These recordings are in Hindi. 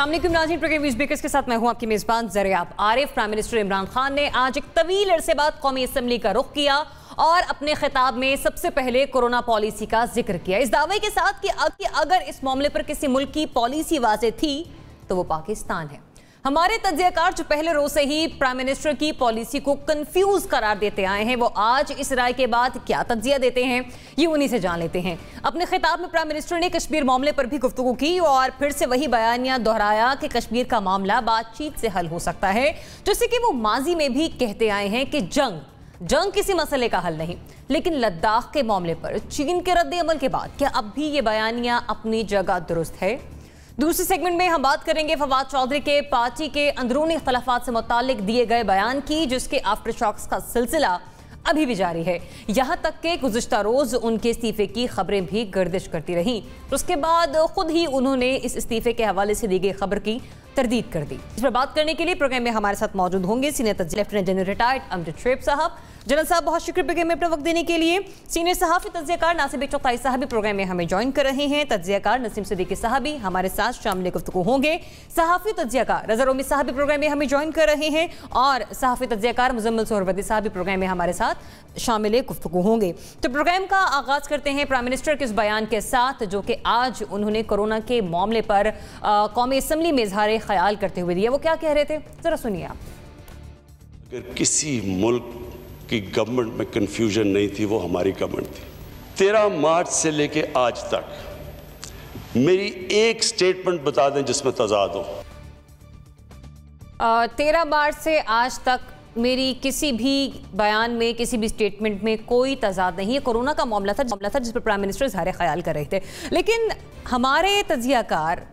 अस्सलाम वालेकुम नाज़रीन, प्रोग्राम न्यूज़ ब्रेकर्स के साथ मैं हूं आपकी मेज़बान ज़रियाब आरिफ। प्राइम मिनिस्टर इमरान खान ने आज एक तवील अरसे बाद कौमी असम्बली का रुख किया और अपने खिताब में सबसे पहले कोरोना पॉलिसी का जिक्र किया, इस दावे के साथ कि अगर इस मामले पर किसी मुल्क की पॉलिसी वाज़ेह थी तो वो पाकिस्तान है। हमारे तज्जियाकार जो पहले रोज से ही प्राइम मिनिस्टर की पॉलिसी को कंफ्यूज करार देते आए हैं, वो आज इस राय के बाद क्या तज्जिया देते हैं ये उन्हीं से जान लेते हैं। अपने खिताब में प्राइम मिनिस्टर ने कश्मीर मामले पर भी गुफ्तगू की और फिर से वही बयानिया दोहराया कि कश्मीर का मामला बातचीत से हल हो सकता है, जैसे कि वो माजी में भी कहते आए हैं कि जंग किसी मसले का हल नहीं। लेकिन लद्दाख के मामले पर चीन के रद्द अमल के बाद क्या अब भी ये बयानिया अपनी जगह दुरुस्त है? दूसरे सेगमेंट में हम बात करेंगे फवाद चौधरी के पार्टी के अंदरूनी इख्तलाफात से मुतालिक दिए गए बयान की, जिसके आफ्टर शॉक्स का सिलसिला अभी भी जारी है। यहाँ तक कि गुज़िश्ता रोज उनके इस्तीफे की खबरें भी गर्दिश करती रहीं, उसके बाद खुद ही उन्होंने इस इस्तीफे के हवाले से दी गई खबर की तरदीद कर दी। इस पर बात करने के लिए प्रोग्राम में हमारे साथ मौजूद होंगे senior lieutenant general retired Amjad Shoaib साहब। जनरल साहब, बहुत शुक्रिया प्रोग्राम में अपना वक्त देने के लिए। सीनियर सहाफ़ी तज्जियाकार नासिर चौथाई साहब भी प्रोग्राम में हमें ज्वाइन कर रहे हैं। तज्जियाकार नसीम सिद्दीकी साहब भी हमारे साथ शामिल गुफ्तगू होंगे। सहाफ़ी तज्जियाकार रज़ा रोमी साहब भी प्रोग्राम में हमें ज्वाइन कर रहे हैं और सहाफ़ी तज्जियाकार मुज़म्मिल सोहरवर्दी साहब भी प्रोग्राम में हमारे साथ शामिल गुफ्तगू होंगे। तो प्रोग्राम का आगाज़ करते हैं प्राइम मिनिस्टर के उस बयान के साथ जो कि आज उन्होंने कोरोना के मामले पर कौमी असम्बली में इज़हार ख्याल करते हुए दिया। वो क्या कह रहे थे, ज़रा सुनिए आप। अगर किसी मुल्क की गवर्नमेंट में कंफ्यूजन नहीं थी, वो हमारी गवर्नमेंट थी। 13 मार्च से लेके आज तक मेरी एक स्टेटमेंट बता दें जिसमें तजाद हो। 13 मार्च से आज तक मेरी किसी भी बयान में, किसी भी स्टेटमेंट में कोई तजाद नहीं है। कोरोना का मामला था जिस पर प्राइम मिनिस्टर इज़हार ख्याल कर रहे थे। लेकिन हमारे तज्जियाकार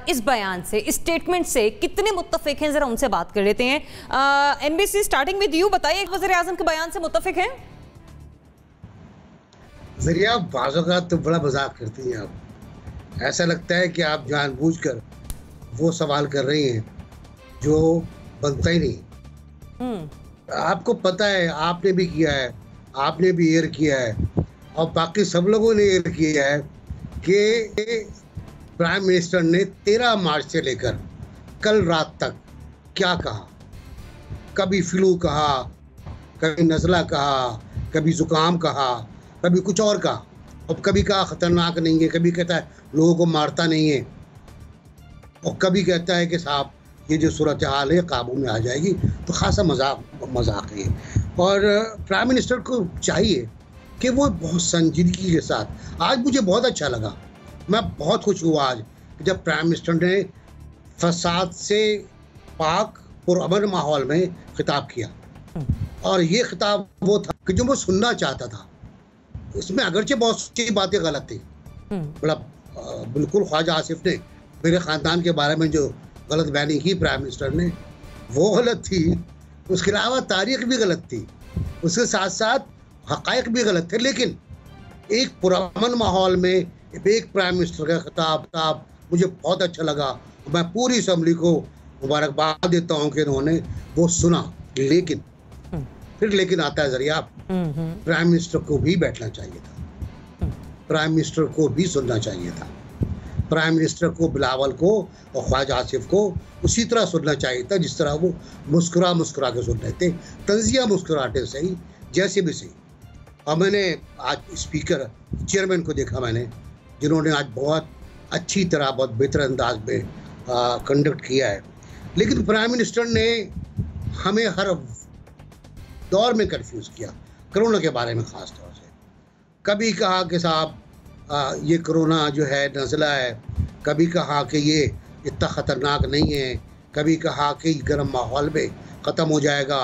इस बयान से, इस स्टेटमेंट से कितने मुत्तफिक हैं, जरा उनसे बात कर लेते हैं। एनबीसी स्टार्टिंग विद यू, बताइए वज़ीर आज़म के बयान से मुत्तफिक हैं? ज़रिया बाज़ औक़ात तो बड़ा मजाक करती हैं आप। ऐसा लगता है कि आप जानबूझकर वो सवाल कर रही हैं जो बनता ही नहीं। आपको पता है, आपने भी किया है, आपने भी एयर किया है और बाकी सब लोगों ने एयर किया है कि प्राइम मिनिस्टर ने 13 मार्च से लेकर कल रात तक क्या कहा। कभी फ्लू कहा, कभी नज़ला कहा, कभी ज़ुकाम कहा, कभी कुछ और कहा, और कभी कहा ख़तरनाक नहीं है, कभी कहता है लोगों को मारता नहीं है, और कभी कहता है कि साहब ये जो सूरत हाल है काबू में आ जाएगी। तो ख़ासा मजाक है। और प्राइम मिनिस्टर को चाहिए कि वो बहुत संजीदगी के साथ, आज मुझे बहुत अच्छा लगा, मैं बहुत खुश हुआ आज जब प्राइम मिनिस्टर ने फसाद से पाक और अमन माहौल में खिताब किया। और ये खिताब वो था कि जो वो सुनना चाहता था। इसमें अगरचे बहुत सी बातें गलत थी, मतलब बिल्कुल ख्वाजा आसिफ ने मेरे ख़ानदान के बारे में जो गलत बयानी की प्राइम मिनिस्टर ने, वो गलत थी। उसके अलावा तारीख भी गलत थी, उसके साथ साथ हक़ाइक़ भी गलत थे। लेकिन एक पुरअमन माहौल में एक प्राइम मिनिस्टर का खिताब मुझे बहुत अच्छा लगा। मैं पूरी असम्बली को मुबारकबाद देता हूँ कि उन्होंने वो सुना। लेकिन फिर लेकिन आता है ज़रिया, प्राइम मिनिस्टर को भी बैठना चाहिए था, प्राइम मिनिस्टर को भी सुनना चाहिए था, प्राइम मिनिस्टर को, बिलावल को और ख्वाजा आसिफ को उसी तरह सुनना चाहिए था जिस तरह वो मुस्कुरा के सुन रहे थे। तंजिया मुस्कुराते सही, जैसे भी सही। और मैंने आज स्पीकर चेयरमैन को देखा मैंने, जिन्होंने आज बहुत अच्छी तरह, बहुत बेहतर अंदाज में कंडक्ट किया है। लेकिन प्राइम मिनिस्टर ने हमें हर दौर में कंफ्यूज किया, कोरोना के बारे में ख़ास तौर से। कभी कहा कि साहब ये कोरोना जो है नज़ला है, कभी कहा कि ये इतना ख़तरनाक नहीं है, कभी कहा कि गर्म माहौल में ख़त्म हो जाएगा,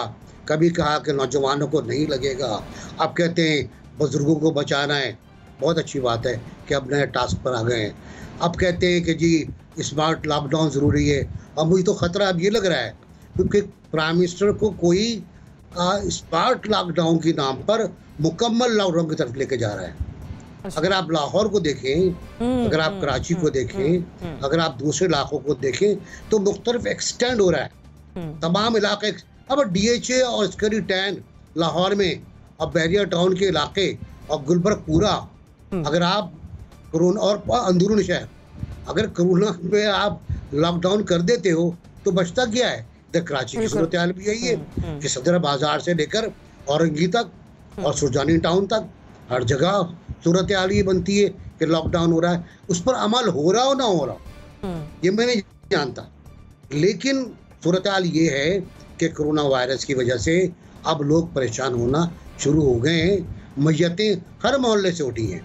कभी कहा कि नौजवानों को नहीं लगेगा। अब कहते हैं बुज़ुर्गों को बचाना है, बहुत अच्छी बात है कि अब नए टास्क पर आ गए हैं। अब कहते हैं कि जी स्मार्ट लॉकडाउन ज़रूरी है। अब मुझे तो ख़तरा अब ये लग रहा है क्योंकि प्राइम मिनिस्टर को कोई स्मार्ट लॉकडाउन के नाम पर मुकम्मल लॉकडाउन की तरफ लेके जा रहा है। अगर आप लाहौर को देखें, अगर आप कराची को देखें, अगर आप दूसरे इलाकों को देखें तो मुख्तलिफ एक्सटेंड हो रहा है तमाम इलाके। अब DHA और स्करी टैन लाहौर में और बैरियर टाउन के इलाके और गुलबर्ग पूरा, अगर आप कोरोना और अंदरून शहर, अगर कोरोना में आप लॉकडाउन कर देते हो तो बचता क्या है? इधर कराची की सूरत हाल भी यही है कि सदर बाजार से लेकर औरंगी तक और सुरजानी टाउन तक हर जगह सूरत हाल ये बनती है कि लॉकडाउन हो रहा है। उस पर अमल हो रहा हो ना हो रहा ये मैं नहीं जानता, लेकिन सूरत हाल ये है कि कोरोना वायरस की वजह से अब लोग परेशान होना शुरू हो गए हैं। मैयतें हर मोहल्ले से उठी हैं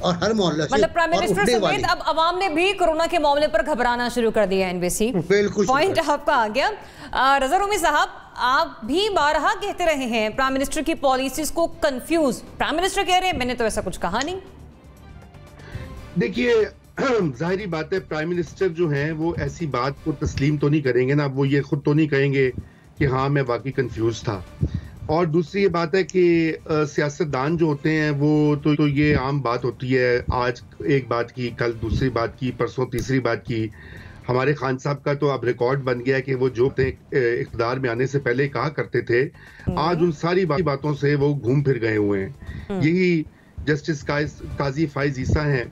और हर मोहल्ले से, मतलब प्राइम मिनिस्टर समेत अब अवाम ने भी कोरोना के मामले पर घबराना शुरू कर दिया है। एनबीसी बिल्कुल पॉइंट आपका आ गया। रजा रूमी साहब, आप भी बारहा कहते रहे हैं प्राइम मिनिस्टर की पॉलिसीज को कंफ्यूज। प्राइम मिनिस्टर कह रहे हैं मैंने तो ऐसा कुछ कहा नहीं। देखिए, जाहिर बात है प्राइम मिनिस्टर जो हैं वो ऐसी बात को तस्लीम तो नहीं करेंगे ना, वो ये खुद तो नहीं कहेंगे कि हाँ मैं वाकई कंफ्यूज था। और दूसरी ये बात है कि सियासतदान जो होते हैं वो तो ये आम बात होती है, आज एक बात की, कल दूसरी बात की, परसों तीसरी बात की। हमारे खान साहब का तो अब रिकॉर्ड बन गया है कि वो जो इक़्तिदार में आने से पहले कहा करते थे, आज उन सारी बातों से वो घूम फिर गए हुए हैं। यही जस्टिस काजी फाइज ईसा हैं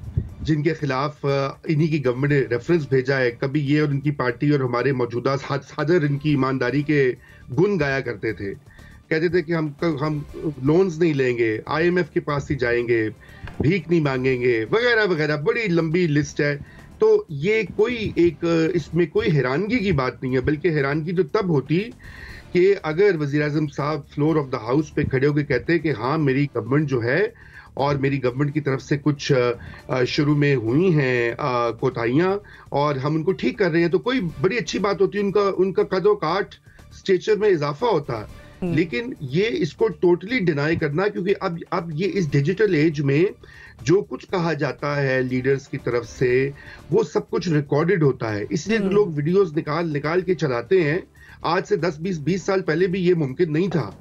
जिनके खिलाफ इन्हीं की गवर्नमेंट ने रेफरेंस भेजा है। कभी ये और उनकी पार्टी और हमारे मौजूदा सदर इनकी ईमानदारी के गुण गाया करते थे, कहते थे कि हम लोन्स नहीं लेंगे, IMF के पास ही जाएंगे, भीख नहीं मांगेंगे, वगैरह वगैरह, बड़ी लंबी लिस्ट है। तो ये इसमें कोई हैरानगी की बात नहीं है, बल्कि हैरानगी तो तब होती कि अगर वज़ीर आज़म साहब फ्लोर ऑफ द हाउस पे खड़े होकर कहते कि हाँ मेरी गवर्नमेंट जो है और मेरी गवर्नमेंट की तरफ से कुछ शुरू में हुई हैं कोताहियां और हम उनको ठीक कर रहे हैं, तो कोई बड़ी अच्छी बात होती है, उनका कदो काठ स्टेचर में इजाफा होता है। लेकिन ये इसको टोटली डिनाई करना, क्योंकि अब ये इस डिजिटल एज में जो कुछ कहा जाता है लीडर्स की तरफ से वो सब कुछ रिकॉर्डेड होता है, इसलिए लोग वीडियोस निकाल के चलाते हैं। आज से 10-20 साल पहले भी ये मुमकिन नहीं था,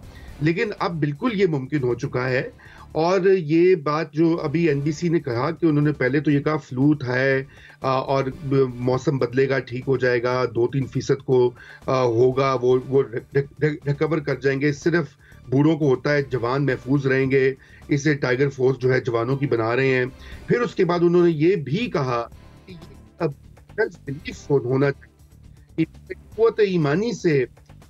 लेकिन अब बिल्कुल ये मुमकिन हो चुका है। और ये बात जो अभी एनबीसी ने कहा कि उन्होंने पहले तो ये कहा फ्लू है और मौसम बदलेगा, ठीक हो जाएगा, 2-3% को होगा, वो रिकवर कर जाएंगे, सिर्फ बूढ़ों को होता है, जवान महफूज रहेंगे, इसे टाइगर फोर्स जो है जवानों की बना रहे हैं। फिर उसके बाद उन्होंने ये भी कहा कि अब बिलीफ होना चाहिए, क़ुव्वत ईमानी से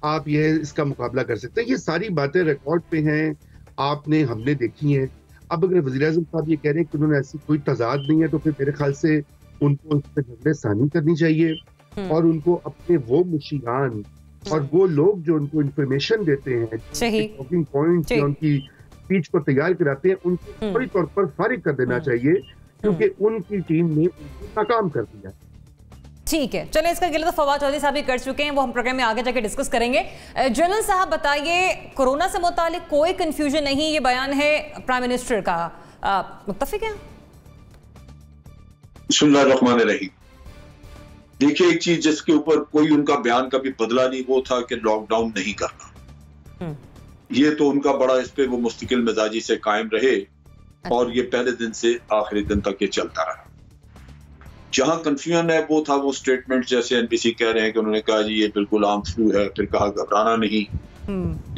आप इसका मुकाबला कर सकते हैं। ये सारी बातें रिकॉर्ड पे हैं, आपने हमने देखी हैं। अब अगर वज़ीर आज़म साहब ये कह रहे हैं कि उन्होंने ऐसी कोई तजाद नहीं है, तो फिर मेरे ख्याल से उनको उस पर झगड़ेसानी करनी चाहिए और उनको अपने वो मुशीरान और वो लोग जो उनको इंफॉर्मेशन देते हैं, टॉकिंग पॉइंट्स या उनकी स्पीच को तैयार कराते हैं, उनको फौरी तौर पर फारिग कर देना चाहिए, क्योंकि उनकी टीम ने उनको नाकाम कर दिया। ठीक है, चलें, इसका गिला तो फवाद चौधरी साहब भी कर चुके हैं, वो हम प्रोग्राम में आगे जाके डिस्कस करेंगे। जनरल साहब बताइए, कोरोना से मुतालिक कोई कंफ्यूजन नहीं, ये बयान है प्राइम मिनिस्टर का, मुत्तफिक है? बिस्मिल्लाहिर्रहमानिर्रहीम। देखिए, एक चीज जिसके ऊपर कोई उनका बयान कभी बदला नहीं, वो था कि लॉकडाउन नहीं करना। ये तो उनका बड़ा इस पे वो मुस्तकिल मिजाजी से कायम रहे और ये पहले दिन से आखिरी दिन तक ये चलता रहा। जहां कंफ्यूजन है वो था वो स्टेटमेंट, जैसे एनबीसी कह रहे हैं कि उन्होंने कहा जी ये बिल्कुल आम फ्लू है, फिर कहा घबराना नहीं।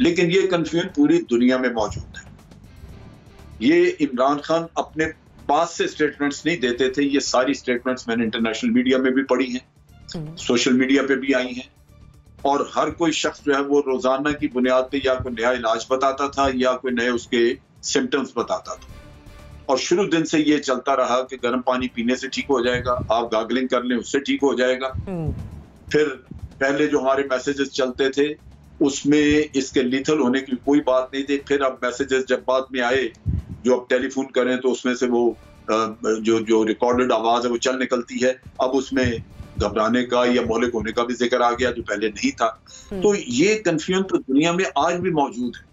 लेकिन ये कंफ्यूजन पूरी दुनिया में मौजूद है। ये इमरान खान अपने पास से स्टेटमेंट्स नहीं देते थे, ये सारी स्टेटमेंट्स मैंने इंटरनेशनल मीडिया में भी पढ़ी हैं, सोशल मीडिया पे भी आई हैं, और हर कोई शख्स जो है वो रोजाना की बुनियाद पे या कोई नया इलाज बताता था या कोई नए उसके सिम्टम्स बताता था। और शुरू दिन से ये चलता रहा कि गर्म पानी पीने से ठीक हो जाएगा, आप गार्गलिंग कर लें उससे ठीक हो जाएगा। फिर पहले जो हमारे मैसेजेस चलते थे उसमें इसके लीथल होने की कोई बात नहीं थी। फिर अब मैसेजेस जब बाद में आए, जो अब टेलीफोन करें तो उसमें से वो जो रिकॉर्डेड आवाज है वो चल निकलती है, अब उसमें घबराने का या मोहलिक होने का भी जिक्र आ गया जो पहले नहीं था। तो ये कंफ्यूजन तो दुनिया में आज भी मौजूद है।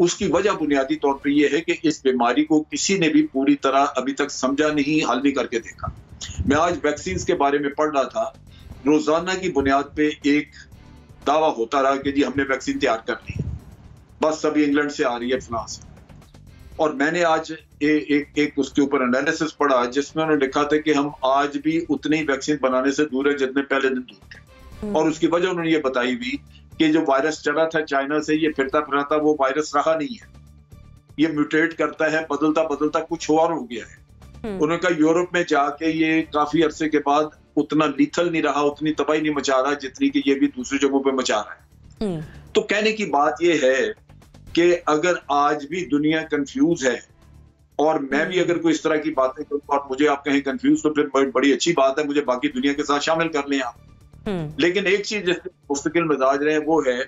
उसकी वजह बुनियादी तौर पे ये है कि इस बीमारी को किसी ने भी पूरी तरह अभी तक समझा नहीं, हल नहीं करके देखा। मैं आज वैक्सीन के बारे में पढ़ रहा था, रोजाना की बुनियाद पे एक दावा होता रहा कि जी हमने वैक्सीन तैयार कर ली, बस अभी इंग्लैंड से आ रही है, फ्रांस से। और मैंने आज एक उसके ऊपर एनालिसिस पढ़ा जिसमें उन्होंने लिखा था कि हम आज भी उतनी ही वैक्सीन बनाने से दूर है जितने पहले दिन दूर थे। और उसकी वजह उन्होंने ये बताई हुई कि जो वायरस चला था चाइना से, ये फिरता फिराता वो वायरस रहा नहीं है, ये म्यूटेट करता है, बदलता बदलता कुछ और हो गया है। उन्होंने कहा यूरोप में जाके ये काफी अरसे के बाद उतना लीथल नहीं रहा, उतनी तबाही नहीं मचा रहा जितनी कि ये भी दूसरी जगहों पे मचा रहा है। तो कहने की बात ये है कि अगर आज भी दुनिया कंफ्यूज है और मैं भी अगर कोई इस तरह की बातें करूं और मुझे आप कहें कंफ्यूज, तो फिर बड़ी अच्छी बात है, मुझे बाकी दुनिया के साथ शामिल कर लें आप। लेकिन एक चीज जिससे मुस्तकिल मिजाज रहे वो है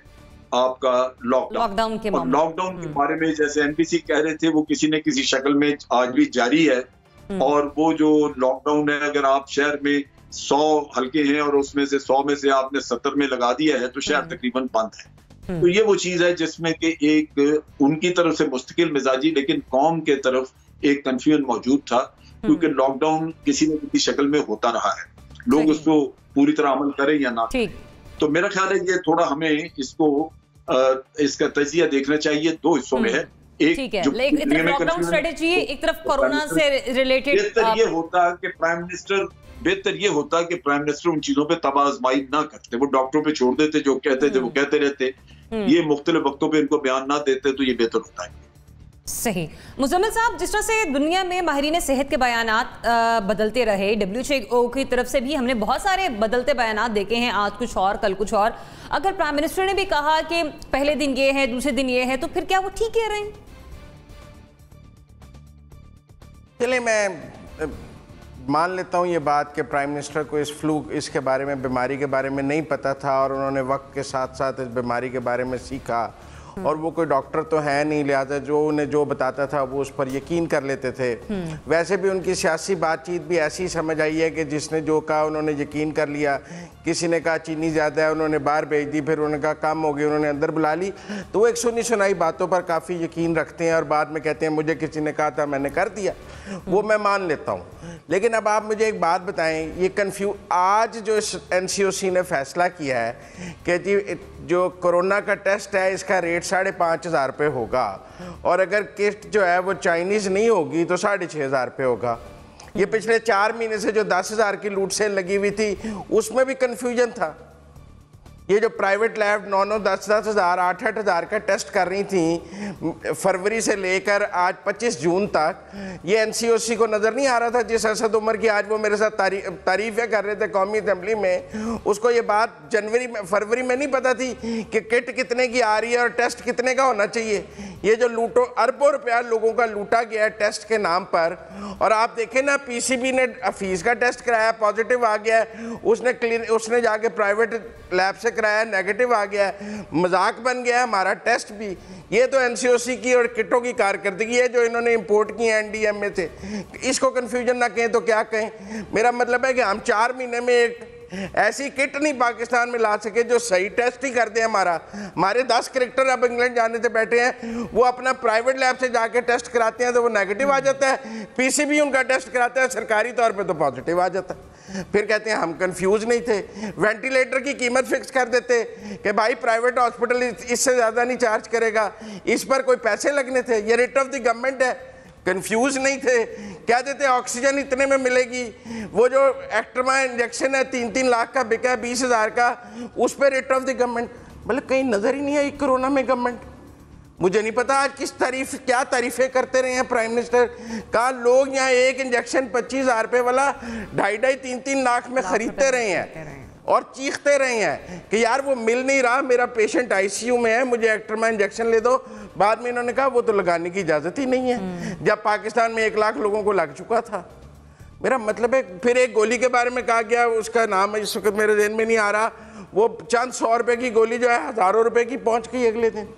आपका लॉकडाउन के और लॉकडाउन के बारे में जैसे एनबीसी कह रहे थे, वो किसी न किसी शक्ल में आज भी जारी है। और वो जो लॉकडाउन है, अगर आप शहर में 100 हल्के हैं और उसमें से 100 में से आपने 70 में लगा दिया है तो शहर तकरीबन बंद है। तो ये वो चीज है जिसमें कि एक उनकी तरफ से मुस्तकिल मिजाजी लेकिन कौम के तरफ एक कंफ्यूजन मौजूद था, क्योंकि लॉकडाउन किसी न किसी शक्ल में होता रहा है, लोग उसको पूरी तरह अमल करें या ना। तो मेरा ख्याल है ये थोड़ा हमें इसको इसका तजिया देखना चाहिए, दो हिस्सों में है। ठीक है, एक तरफ लॉकडाउन स्ट्रेटेजी, एक तरफ कोरोना से रिलेटेड। बेहतर ये होता कि प्राइम मिनिस्टर उन चीजों पे तबाह आजमाई ना करते, वो डॉक्टरों पे छोड़ देते, जो कहते थे वो कहते रहते, ये मुख्तलिफ वक्तों पे इनको बयान ना देते, तो ये बेहतर होता है। सही। मुजम्मिल साहब, जिस तरह से दुनिया में माहिरीन सेहत के बयानात बदलते रहे, WHO की तरफ से भी हमने बहुत सारे बदलते बयानात देखे हैं, आज कुछ और कल कुछ और। अगर प्राइम मिनिस्टर ने भी कहा कि पहले दिन ये है दूसरे दिन ये है, तो फिर क्या वो ठीक कह रहे हैं? चलिए मैं मान लेता हूँ ये बात कि प्राइम मिनिस्टर को इसके बारे में, बीमारी के बारे में नहीं पता था और उन्होंने वक्त के साथ साथ इस बीमारी के बारे में सीखा, और वो कोई डॉक्टर तो है नहीं, लिहाजा जो उन्हें जो बताता था वो उस पर यकीन कर लेते थे। वैसे भी उनकी सियासी बातचीत भी ऐसी समझ आई है कि जिसने जो कहा उन्होंने यकीन कर लिया। किसी ने कहा चीनी ज़्यादा है, उन्होंने बाहर भेज दी, फिर उन्होंने कहा कम हो गई, उन्होंने अंदर बुला ली। तो वो एक सुनी सुनाई बातों पर काफ़ी यकीन रखते हैं और बाद में कहते हैं मुझे किसी ने कहा था मैंने कर दिया। वो मैं मान लेता हूँ, लेकिन अब आप मुझे एक बात बताएं, ये आज जो NCOC ने फैसला किया है कि जी जो कोरोना का टेस्ट है इसका रेट 5,500 रुपये होगा, और अगर किट जो है वो चाइनीज़ नहीं होगी तो 6,500 रुपये होगा। ये पिछले 4 महीने से जो 10,000 की लूट सेल लगी हुई थी उसमें भी कन्फ्यूजन था। ये जो प्राइवेट लैब 9-9, 10-10 हज़ार, 8-8 हज़ार का टेस्ट कर रही थी फरवरी से लेकर आज 25 जून तक, ये NCOC को नज़र नहीं आ रहा था। जिस असद उमर की आज वो मेरे साथ तारीफ़ें कर रहे थे कौमी असम्बली में, उसको ये बात फरवरी में नहीं पता थी कि किट कितने की आ रही है और टेस्ट कितने का होना चाहिए। ये जो लूटो अरबों रुपया लोगों का लूटा गया है टेस्ट के नाम पर, और आप देखें ना PCB ने हफीज़ का टेस्ट कराया, पॉजिटिव आ गया है, उसने जाके प्राइवेट लैब से कराया, नेगेटिव आ गया है, मजाक बन गया है हमारा टेस्ट भी। ये तो NCOC की और किटों की कारकर्दगी है जो इन्होंने इंपोर्ट की है NDMA से। इसको कन्फ्यूजन ना कहें तो क्या कहें। मेरा मतलब है कि हम 4 महीने में एक ऐसी किट नहीं पाकिस्तान में ला सके जो सही टेस्ट ही कर दे। हमारे 10 क्रिकेटर अब इंग्लैंड जाने से बैठे हैं, वो अपना प्राइवेट लैब से जाके टेस्ट कराते हैं तो वो नेगेटिव आ जाता है, PCB उनका टेस्ट कराता है सरकारी तौर पे तो पॉजिटिव आ जाता है। फिर कहते हैं हम कंफ्यूज नहीं थे। वेंटिलेटर की कीमत फिक्स कर देते कि भाई प्राइवेट हॉस्पिटल इससे ज़्यादा नहीं चार्ज करेगा, इस पर कोई पैसे लगने थे, ये रेट ऑफ द गवर्नमेंट है। कंफ्यूज नहीं थे, क्या देते ऑक्सीजन इतने में मिलेगी, वो जो एक्ट्रमा इंजेक्शन है 3-3 लाख का बिका है 20,000 का, उस पर रेट ऑफ द गवर्नमेंट। मतलब कहीं नज़र ही नहीं आई कोरोना में गवर्नमेंट। मुझे नहीं पता आज क्या तारीफें करते रहे हैं प्राइम मिनिस्टर। कहा लोग यहाँ एक इंजेक्शन 25,000 रुपये वाला 2.5-3 लाख में खरीदते रहे हैं और चीखते रहे हैं कि यार वो मिल नहीं रहा, मेरा पेशेंट ICU में है, मुझे एक्ट्रमा इंजेक्शन ले दो। बाद में इन्होंने कहा वो तो लगाने की इजाज़त ही नहीं है, जब पाकिस्तान में 1 लाख लोगों को लग चुका था। मेरा मतलब है फिर एक गोली के बारे में कहा गया, उसका नाम इस वक्त मेरे ज़हन में नहीं आ रहा, वो चंद 100 रुपये की गोली जो है हज़ारों रुपये की पहुँच गई अगले दिन।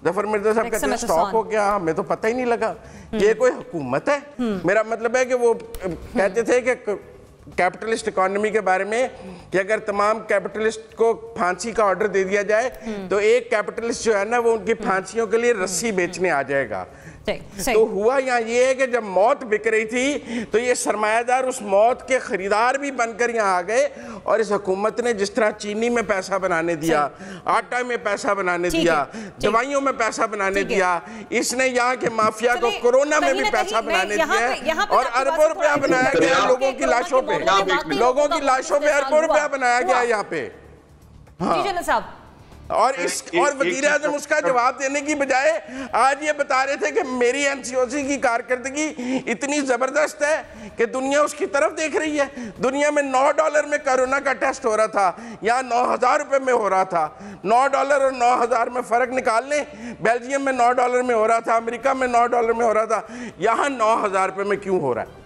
जफर मिर्जा साहब कहते हैं स्टॉक हो गया, हमें तो पता ही नहीं लगा। ये कोई हुकूमत है? मेरा मतलब है कि वो कहते थे कि कैपिटलिस्ट इकोनॉमी के बारे में कि अगर तमाम कैपिटलिस्ट को फांसी का ऑर्डर दे दिया जाए तो एक कैपिटलिस्ट जो है ना वो उनकी फांसियों के लिए रस्सी बेचने आ जाएगा। तो हुआ यहाँ ये है कि जब मौत बिक रही थी तो ये सरमायादार उस मौत के खरीदार भी बनकर यहाँ आ गए, और इस हुकूमत ने जिस तरह चीनी में पैसा बनाने दिया, आटा में पैसा बनाने दिया, दवाइयों में पैसा बनाने दिया, इसने यहाँ के माफिया को कोरोना में भी पैसा बनाने दिया और अरबों रुपया बनाया गया लोगों की लाशों पे, लोगों की लाशों पे अरबों रुपया बनाया गया यहाँ पे। साहब और वज़ीर आज़म उसका जवाब देने की बजाय आज ये बता रहे थे कि मेरी एनसीओसी की कारकर्दगी इतनी ज़बरदस्त है कि दुनिया उसकी तरफ देख रही है। दुनिया में $9 में कोरोना का टेस्ट हो रहा था, यहाँ 9,000 रुपये में हो रहा था। $9 और 9,000 में फ़र्क निकाल लें। बेल्जियम में $9 में हो रहा था, अमेरिका में $9 में हो रहा था, यहाँ 9,000 रुपये में क्यों हो रहा है?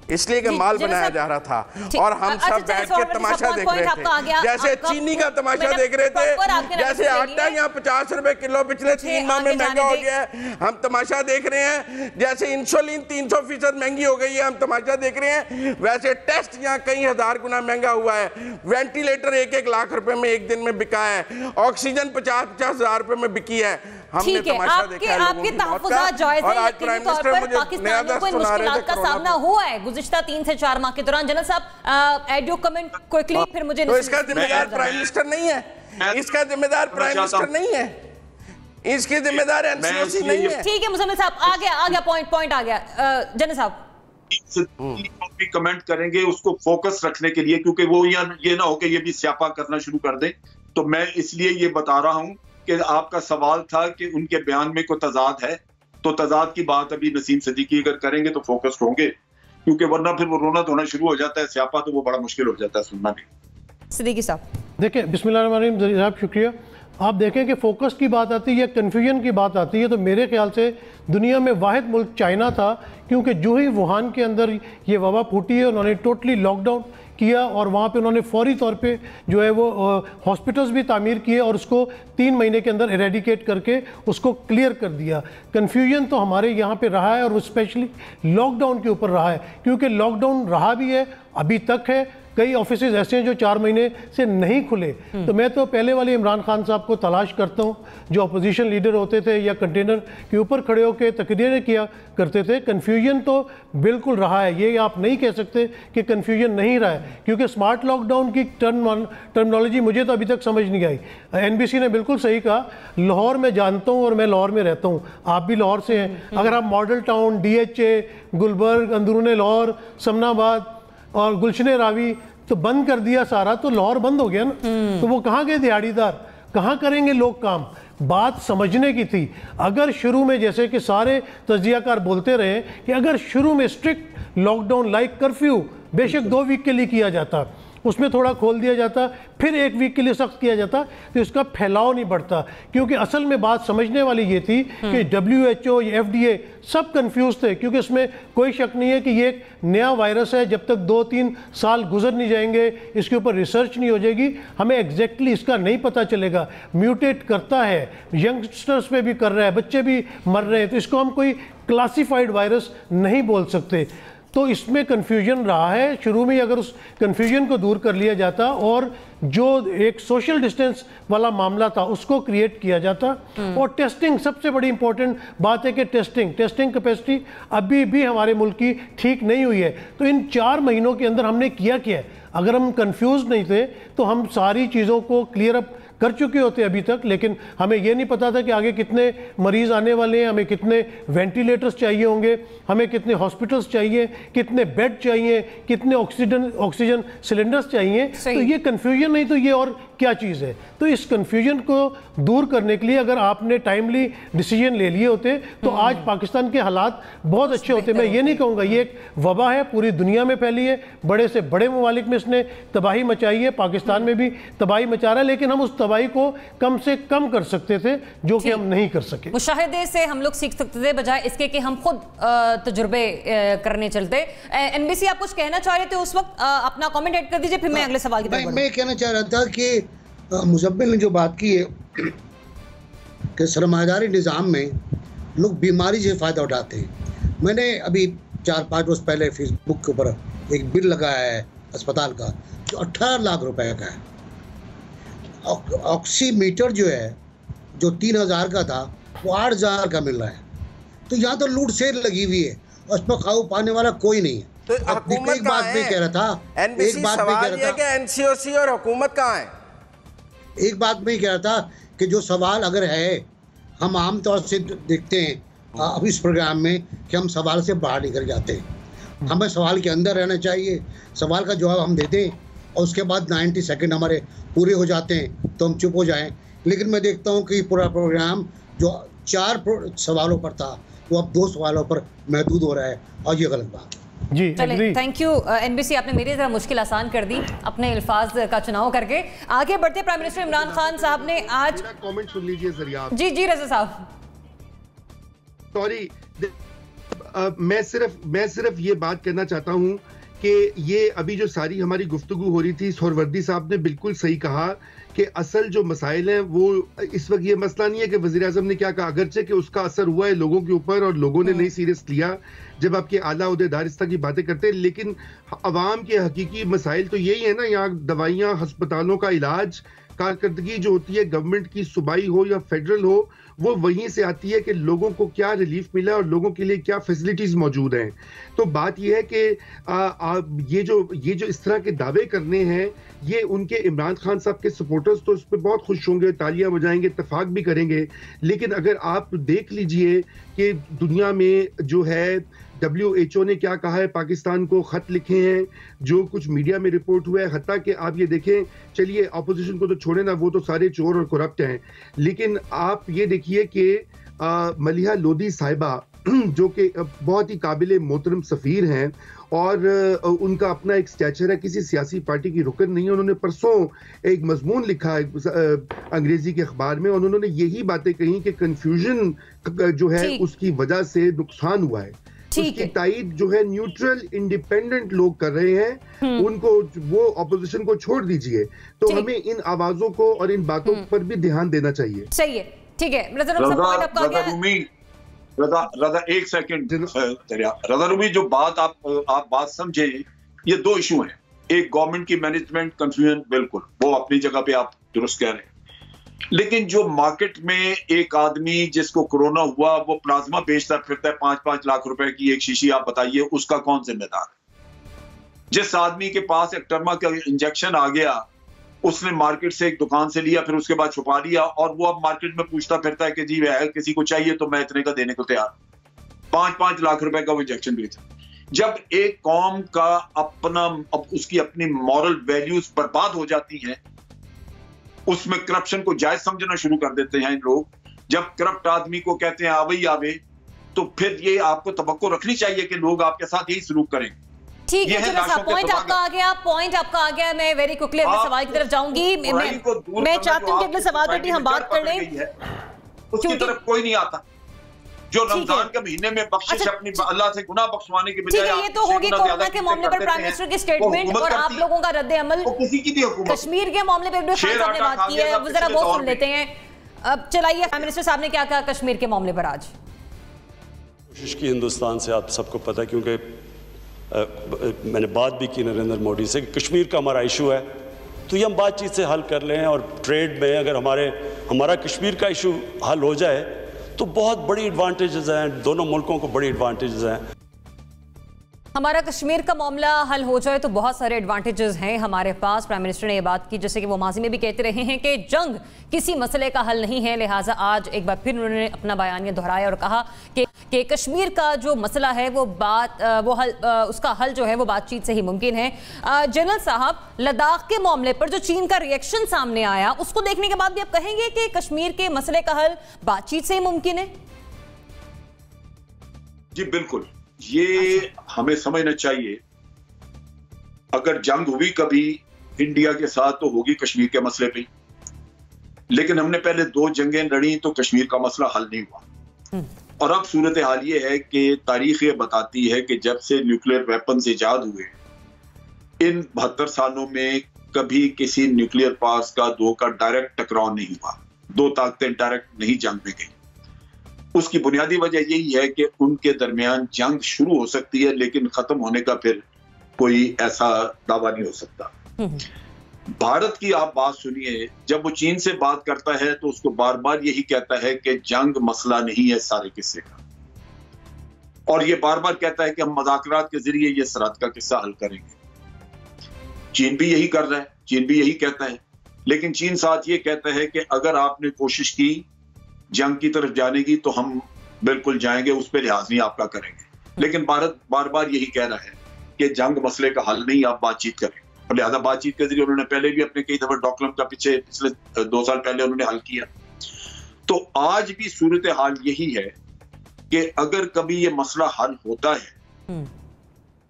इसलिए कि माल बनाया जा रहा था और हम सब बैठ के तमाशा देख रहे थे, जैसे चीनी का तमाशा देख रहे थे, जैसे आटा यहाँ 50 रुपए किलो पिछले 3 माह में महंगा हो गया है, हम तमाशा देख रहे हैं। जैसे इंसुलिन 300% महंगी हो गई है, हम तमाशा देख रहे हैं। वैसे टेस्ट यहाँ कई हजार गुना महंगा हुआ है। वेंटिलेटर 1-1 लाख रुपए में एक दिन में बिका है, ऑक्सीजन 50-50 हजार रुपए में बिकी है। हमने तमाशा देखा है लोगों की मौत का। और आज प्राइम मिनिस्टर मुझे नया दस्त सुना रहे थे सामना हुआ है गुज़िश्ता 3 से 4 माह के दौरान। जनरल साहब एड योर कमेंट क्विकली, फिर मुझे तो इसका जिम्मेदार प्राइम मिनिस्टर नहीं है, इसका जिम्मेदार प्राइम मिनिस्टर नहीं है, इसके जिम्मेदार एनसीओसी नहीं है। ठीक है मुजम्मिल साहब, आ गया पॉइंट आ गया। जनरल साहब भी कमेंट करेंगे उसको फोकस रखने के लिए, क्योंकि वो ये ना हो कि ये भी स्यापा करना शुरू कर दे। तो मैं इसलिए ये बता रहा हूं कि आपका सवाल था कि उनके बयान में कोई तजाद है, तो तजाद की बात अभी नसीम सिद्दीकी अगर करेंगे तो फोकस्ड होंगे, क्योंकि वरना फिर वो रोना धोना शुरू हो जाता है स्यापा, तो वो बड़ा मुश्किल हो जाता है सुनना भी। सिद्दीकी साहब देखिए, बिस्मिल्लाहिर्रहमानिर्रहीम साहब शुक्रिया। आप देखें कि फोकस की बात आती है या कन्फ्यूजन की बात आती है, तो मेरे ख्याल से दुनिया में वाहिद मुल्क चाइना था, क्योंकि जो ही वुहान के अंदर ये वबा फूटी है उन्होंने टोटली लॉकडाउन किया और वहाँ पे उन्होंने फौरी तौर पे जो है वो हॉस्पिटल्स भी तामीर किए और उसको 3 महीने के अंदर इरेडिकेट करके उसको क्लियर कर दिया। कन्फ्यूजन तो हमारे यहाँ पे रहा है और स्पेशली लॉकडाउन के ऊपर रहा है, क्योंकि लॉकडाउन रहा भी है, अभी तक है। कई ऑफिसेज ऐसे हैं जो 4 महीने से नहीं खुले। तो मैं तो पहले वाले इमरान खान साहब को तलाश करता हूँ, जो अपोजिशन लीडर होते थे या कंटेनर के ऊपर खड़े होकर तकरीरें किया करते थे। कन्फ्यूजन तो बिल्कुल रहा है, ये आप नहीं कह सकते कि कन्फ्यूजन नहीं रहा है, क्योंकि स्मार्ट लॉकडाउन की टर्मिनोलॉजी मुझे तो अभी तक समझ नहीं आई। NBC ने बिल्कुल सही कहा, लाहौर में जानता हूँ और मैं लाहौर में रहता हूँ, आप भी लाहौर से हैं। अगर आप मॉडल टाउन, DHA, गुलबर्ग, अंदरूने लाहौर, समनाबाद और गुलशन रावी तो बंद कर दिया सारा, तो लाहौर बंद हो गया ना। तो वो कहाँ गए दिहाड़ीदार, कहाँ करेंगे लोग काम? बात समझने की थी। अगर शुरू में, जैसे कि सारे तज्जियाकार बोलते रहे, कि अगर शुरू में स्ट्रिक्ट लॉकडाउन लाइक कर्फ्यू बेशक 2 वीक के लिए किया जाता, उसमें थोड़ा खोल दिया जाता, फिर 1 वीक के लिए सख्त किया जाता, तो इसका फैलाव नहीं बढ़ता। क्योंकि असल में बात समझने वाली ये थी कि WHO या FDA सब कंफ्यूज थे, क्योंकि इसमें कोई शक नहीं है कि ये एक नया वायरस है। जब तक 2-3 साल गुजर नहीं जाएंगे, इसके ऊपर रिसर्च नहीं हो जाएगी, हमें एग्जैक्टली इसका नहीं पता चलेगा। म्यूटेट करता है, यंगस्टर्स पे भी कर रहा है, बच्चे भी मर रहे हैं, तो इसको हम कोई क्लासिफाइड वायरस नहीं बोल सकते। तो इसमें कन्फ्यूजन रहा है। शुरू में अगर उस कन्फ्यूजन को दूर कर लिया जाता और जो एक सोशल डिस्टेंस वाला मामला था उसको क्रिएट किया जाता, और टेस्टिंग सबसे बड़ी इंपॉर्टेंट बात है कि टेस्टिंग कैपेसिटी अभी भी हमारे मुल्क की ठीक नहीं हुई है। तो इन 4 महीनों के अंदर हमने किया क्या है? अगर हम कंफ्यूज नहीं थे तो हम सारी चीज़ों को क्लियर अप कर चुके होते अभी तक, लेकिन हमें ये नहीं पता था कि आगे कितने मरीज़ आने वाले हैं, हमें कितने वेंटिलेटर्स चाहिए होंगे, हमें कितने हॉस्पिटल्स चाहिए, कितने बेड चाहिए, कितने ऑक्सीजन सिलेंडर्स चाहिए। तो ये कन्फ्यूजन नहीं तो ये और क्या चीज़ है? तो इस कन्फ्यूजन को दूर करने के लिए अगर आपने टाइमली डिसीजन ले लिए होते तो आज पाकिस्तान के हालात बहुत अच्छे होते। मैं ये नहीं कहूँगा, ये एक वबा है, पूरी दुनिया में फैली है, बड़े से बड़े ममालिक में इसने तबाही मचाई है, पाकिस्तान में भी तबाही मचा रहा है, लेकिन हम उस तबाही को कम से कम कर सकते थे, जो कि हम नहीं कर सके। मुशाहिदे से हम लोग सीख सकते थे, बजाय इसके कि हम खुद तजुर्बे करने चलते। NBC आप कुछ कहना चाह रहे थे उस वक्त, अपना कमेंट ऐड कर दीजिए, फिर मैं अगले सवाल की तरफ मैं कहना चाह रहा था कि मुजम्मिल ने जो बात की है कि सरमायादारी निज़ाम में लोग बीमारी से फ़ायदा उठाते हैं। मैंने अभी 4-5 रोज़ पहले फेसबुक के ऊपर एक बिल लगाया है अस्पताल का, जो 18 लाख रुपए का है। ऑक्सीमीटर जो है, जो 3000 का था, वो 8000 का मिल रहा है। तो यहाँ तो लूट सेल लगी हुई है और उस पर काबू पाने वाला कोई नहीं है। तो एक बात मैं कह रहा था, एक बात मैं कह रहा था, NCOC और हुकूमत कहाँ है? एक बात मैं कह रहा था कि जो सवाल अगर है, हम आमतौर से देखते हैं अब इस प्रोग्राम में कि हम सवाल से बाहर निकल जाते हैं। हमें सवाल के अंदर रहना चाहिए, सवाल का जवाब हम देते हैं और उसके बाद 90 सेकंड हमारे पूरे हो जाते हैं तो हम चुप हो जाएं। लेकिन मैं देखता हूँ कि पूरा प्रोग्राम जो 4 सवालों पर था वो अब 2 सवालों पर महदूद हो रहा है, और ये गलत बात है। जी चलिए, थैंक यू एनबीसी, आपने मेरी तरह मुश्किल आसान कर दी अपने अल्फाज का चुनाव करके। आगे बढ़ते, प्राइम मिनिस्टर इमरान खान साहब ने आज कमेंट सुन लीजिए जरिया। जी जी रजा साहब, सॉरी, मैं सिर्फ ये बात कहना चाहता हूं कि ये अभी जो सारी हमारी गुफ्तगू हो रही थी, सोहरवर्दी साहब ने बिल्कुल सही कहा कि असल जो मसाइल हैं वो इस वक्त ये मसला नहीं है कि वज़ीर आज़म ने क्या कहा, अगरचे कि उसका असर हुआ है लोगों के ऊपर और लोगों ने नहीं सीरियस लिया जब आपके आला ओहदेदार इस तरह की बातें करते हैं, लेकिन अवाम के हकीकी मसाइल तो यही है ना, यहाँ दवाइयाँ, हस्पतालों का इलाज, कारकर्दगी जो होती है गवर्नमेंट की, सूबाई हो या फेडरल हो, वो वहीं से आती है कि लोगों को क्या रिलीफ मिला और लोगों के लिए क्या फैसिलिटीज मौजूद हैं। तो बात यह है कि ये जो इस तरह के दावे करने हैं, ये उनके इमरान खान साहब के सपोर्टर्स तो इस पर बहुत खुश होंगे, तालियां बजाएंगे, इत्तेफाक भी करेंगे, लेकिन अगर आप देख लीजिए कि दुनिया में जो है WHO ने क्या कहा है, पाकिस्तान को खत लिखे हैं, जो कुछ मीडिया में रिपोर्ट हुआ है, हत्ता कि आप ये देखें, चलिए अपोजिशन को तो छोड़े ना, वो तो सारे चोर और करप्ट हैं, लेकिन आप ये देखिए कि मलिहा लोधी साहिबा जो कि बहुत ही काबिल मोहतरम सफ़ीर हैं और उनका अपना एक स्टैचर है, किसी सियासी पार्टी की रुकन नहीं है, उन्होंने परसों एक मजमून लिखा है अंग्रेजी के अखबार में और उन्होंने यही बातें कही कि कन्फ्यूजन जो है उसकी वजह से नुकसान हुआ है। उसकी तायीद जो है न्यूट्रल इंडिपेंडेंट लोग कर रहे हैं, उनको वो ऑपोजिशन को छोड़ दीजिए। तो हमें इन आवाजों को और इन बातों पर भी ध्यान देना चाहिए। सही है, ठीक है। रजा एक सेकंड, रजा रूमी, जो बात आप बात समझे, ये 2 इशू हैं। एक गवर्नमेंट की मैनेजमेंट कंफ्यूजन, बिल्कुल वो अपनी जगह पे आप दुरुस्त कह रहे हैं, लेकिन जो मार्केट में एक आदमी जिसको कोरोना हुआ वो प्लाज्मा बेचता फिरता है 5-5 लाख रुपए की एक शीशी, आप बताइए उसका कौन जिम्मेदार? जिस आदमी के पास एक टर्मा का इंजेक्शन आ गया, उसने मार्केट से एक दुकान से लिया, फिर उसके बाद छुपा लिया और वो अब मार्केट में पूछता फिरता है कि जी किसी को चाहिए तो मैं इतने का देने को तैयार, 5-5 लाख रुपए का वो इंजेक्शन बेचा। जब एक कौम का उसकी अपनी मॉरल वैल्यूज बर्बाद हो जाती हैं, उसमें करप्शन को जायज समझना शुरू कर देते हैं लोग। जब करप्ट आदमी को कहते हैं आवे ही आवे, तो फिर ये आपको तवक्को रखनी चाहिए कि लोग आपके साथ यही सलूक करें। ठीक है, पॉइंट आपका आ गया। मैं वेरी क्विकली अगले सवाल की तरफ जाऊंगी। मैं चाहती हूँ कि अगले सवाल पर भी हम बात कर लें। उसकी तरफ कोई नहीं आता जो रमजान के महीने में बख्शिश अपनी अल्लाह से गुनाह बख्शवाने के बजाय, ये तो होगी कोरोना के मामले पर प्राइम मिनिस्टर की स्टेटमेंट और आप लोगों का रद्द अमल। किसी की भी हुकूमत, कश्मीर के मामले पर खान ने बात की है, अब जरा वो सुन लेते हैं। अब चलाइए, प्राइम मिनिस्टर साहब ने क्या कहा कश्मीर के मामले पर आज। कोशिश की हिंदुस्तान से, आप सबको पता है, क्योंकि मैंने बात भी की नरेंद्र मोदी से कि कश्मीर का हमारा इशू है, तो ये हम बातचीत से हल कर लें, और ट्रेड में अगर हमारा कश्मीर का इशू हल हो जाए तो बहुत बड़ी एडवांटेजेस हैं, दोनों मुल्कों को बड़ी एडवांटेजेस हैं। हमारा कश्मीर का मामला हल हो जाए तो बहुत सारे एडवांटेजेस हैं हमारे पास। प्राइम मिनिस्टर ने ये बात की, जैसे कि वो माजी में भी कहते रहे हैं कि जंग किसी मसले का हल नहीं है, लिहाजा आज एक बार फिर उन्होंने अपना बयानिया दोहराया और कहा कि कश्मीर का जो मसला है उसका हल जो है वो बातचीत से ही मुमकिन है। जनरल साहब, लद्दाख के मामले पर जो चीन का रिएक्शन सामने आया, उसको देखने के बाद भी आप कहेंगे कि कश्मीर के मसले का हल बातचीत से ही मुमकिन है? जी बिल्कुल, ये हमें समझना चाहिए। अगर जंग हुई कभी इंडिया के साथ तो होगी कश्मीर के मसले पे, लेकिन हमने पहले 2 जंगें लड़ी तो कश्मीर का मसला हल नहीं हुआ। और अब सूरत हाल ये है कि तारीख ये बताती है कि जब से न्यूक्लियर वेपन्स इजाद हुए, इन 72 सालों में कभी किसी न्यूक्लियर पावर्स का 2 का डायरेक्ट टकराव नहीं हुआ, 2 ताकतें डायरेक्ट नहीं जंग में गई। उसकी बुनियादी वजह यही है कि उनके दरमियान जंग शुरू हो सकती है लेकिन खत्म होने का फिर कोई ऐसा दावा नहीं हो सकता। भारत की आप बात सुनिए, जब वो चीन से बात करता है तो उसको बार बार यही कहता है कि जंग मसला नहीं है सारे किस्से का, और ये बार बार कहता है कि हम मुज़ाकरात के जरिए ये सरहद का किस्सा हल करेंगे। चीन भी यही कर रहा है, चीन भी यही कहता है, लेकिन चीन साथ ये कहता है कि अगर आपने कोशिश की जंग की तरफ जाने की तो हम बिल्कुल जाएंगे, उस पर लिहाज नहीं आपका करेंगे। लेकिन भारत बार बार यही कह रहा है कि जंग मसले का हल नहीं, आप बातचीत करें। और लिहाजा बातचीत के जरिए उन्होंने पहले भी अपने कई दफा डोकलाम का पिछले 2 साल पहले उन्होंने हल किया। तो आज भी सूरत हाल यही है कि अगर कभी ये मसला हल होता है,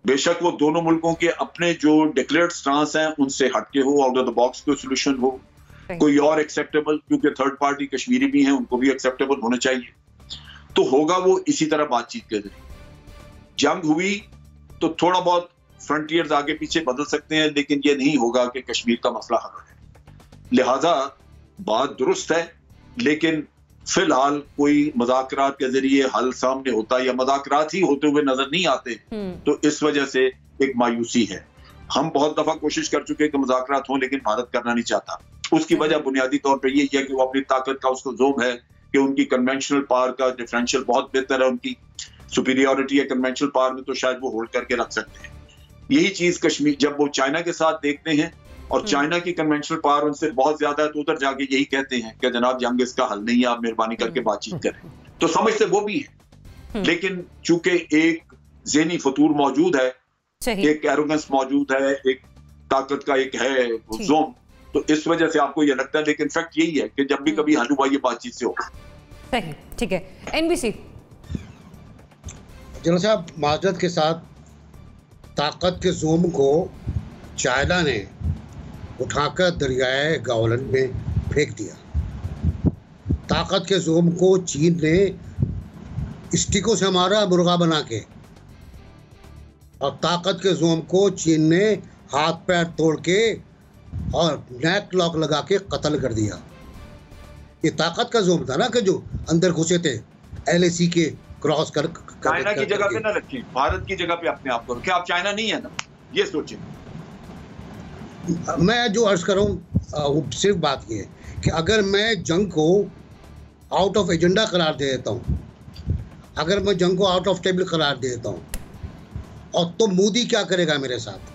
बेशक वो दोनों मुल्कों के अपने जो डिक्लेयर्ड स्टांस हैं उनसे हटके हो, आउट ऑफ द बॉक्स कोई सोल्यूशन हो, कोई और एक्सेप्टेबल, क्योंकि थर्ड पार्टी कश्मीरी भी हैं, उनको भी एक्सेप्टेबल होना चाहिए, तो होगा वो इसी तरह बातचीत के जरिए। जंग हुई तो थोड़ा बहुत फ्रंटियर्स आगे पीछे बदल सकते हैं, लेकिन ये नहीं होगा कि कश्मीर का मसला हल है। लिहाजा बात दुरुस्त है, लेकिन फिलहाल कोई मुज़ाकरात के जरिए हल सामने होता या मुज़ाकरात ही होते हुए नजर नहीं आते, तो इस वजह से एक मायूसी है। हम बहुत दफा कोशिश कर चुके हैं कि मुज़ाकरात हों, लेकिन भारत करना नहीं चाहता। उसकी वजह बुनियादी तौर पर यही है कि वो अपनी ताकत का उसको जोम है कि उनकी कन्वेंशनल पावर का डिफरेंशियल बहुत बेहतर है, उनकी सुपीरियरिटी है कन्वेंशनल पावर में, तो शायद वो होल्ड करके रख सकते हैं। यही चीज कश्मीर जब वो चाइना के साथ देखते हैं और चाइना की कन्वेंशनल पावर उनसे बहुत ज्यादा है, तो उधर जाके यही कहते हैं कि जनाब जंग इसका हल नहीं है, आप मेहरबानी करके बातचीत करें। तो समझते वो भी है, लेकिन चूंकि एक ज़हनी फतूर मौजूद है, एक एरोगेंस मौजूद है, एक ताकत का एक है जोन, तो इस वजह से आपको ये लगता है, लेकिन फैक्ट यही है कि जब भी कभी हल हुआ ये बातचीत से होगा। सही, ठीक है। एनबीसी जनरल साहब, माजरत के साथ ताकत के जोम को चाइना ने उठाकर दरियाए गावलन में फेंक दिया। ताकत के जोम को चीन ने स्टिकों से मारा मुर्गा बना के, और ताकत के जोम को चीन ने हाथ पैर तोड़ के और नेक लॉक लगा के कत्ल कर दिया। ये ताकत का जोम था ना, कि जो अंदर घुसे थे LAC के क्रॉस कर चाइना की जगह पे ना रखें, भारत की जगह पे अपने आप को रखें। आप चाइना नहीं है ना, ये सोचें। मैं जो अर्ज कर रहा हूँ सिर्फ बात ये है कि अगर मैं जंग को आउट ऑफ एजेंडा करार दे देता हूँ, अगर मैं जंग को आउट ऑफ टेबल करार दे देता हूँ, और तो मोदी क्या करेगा मेरे साथ?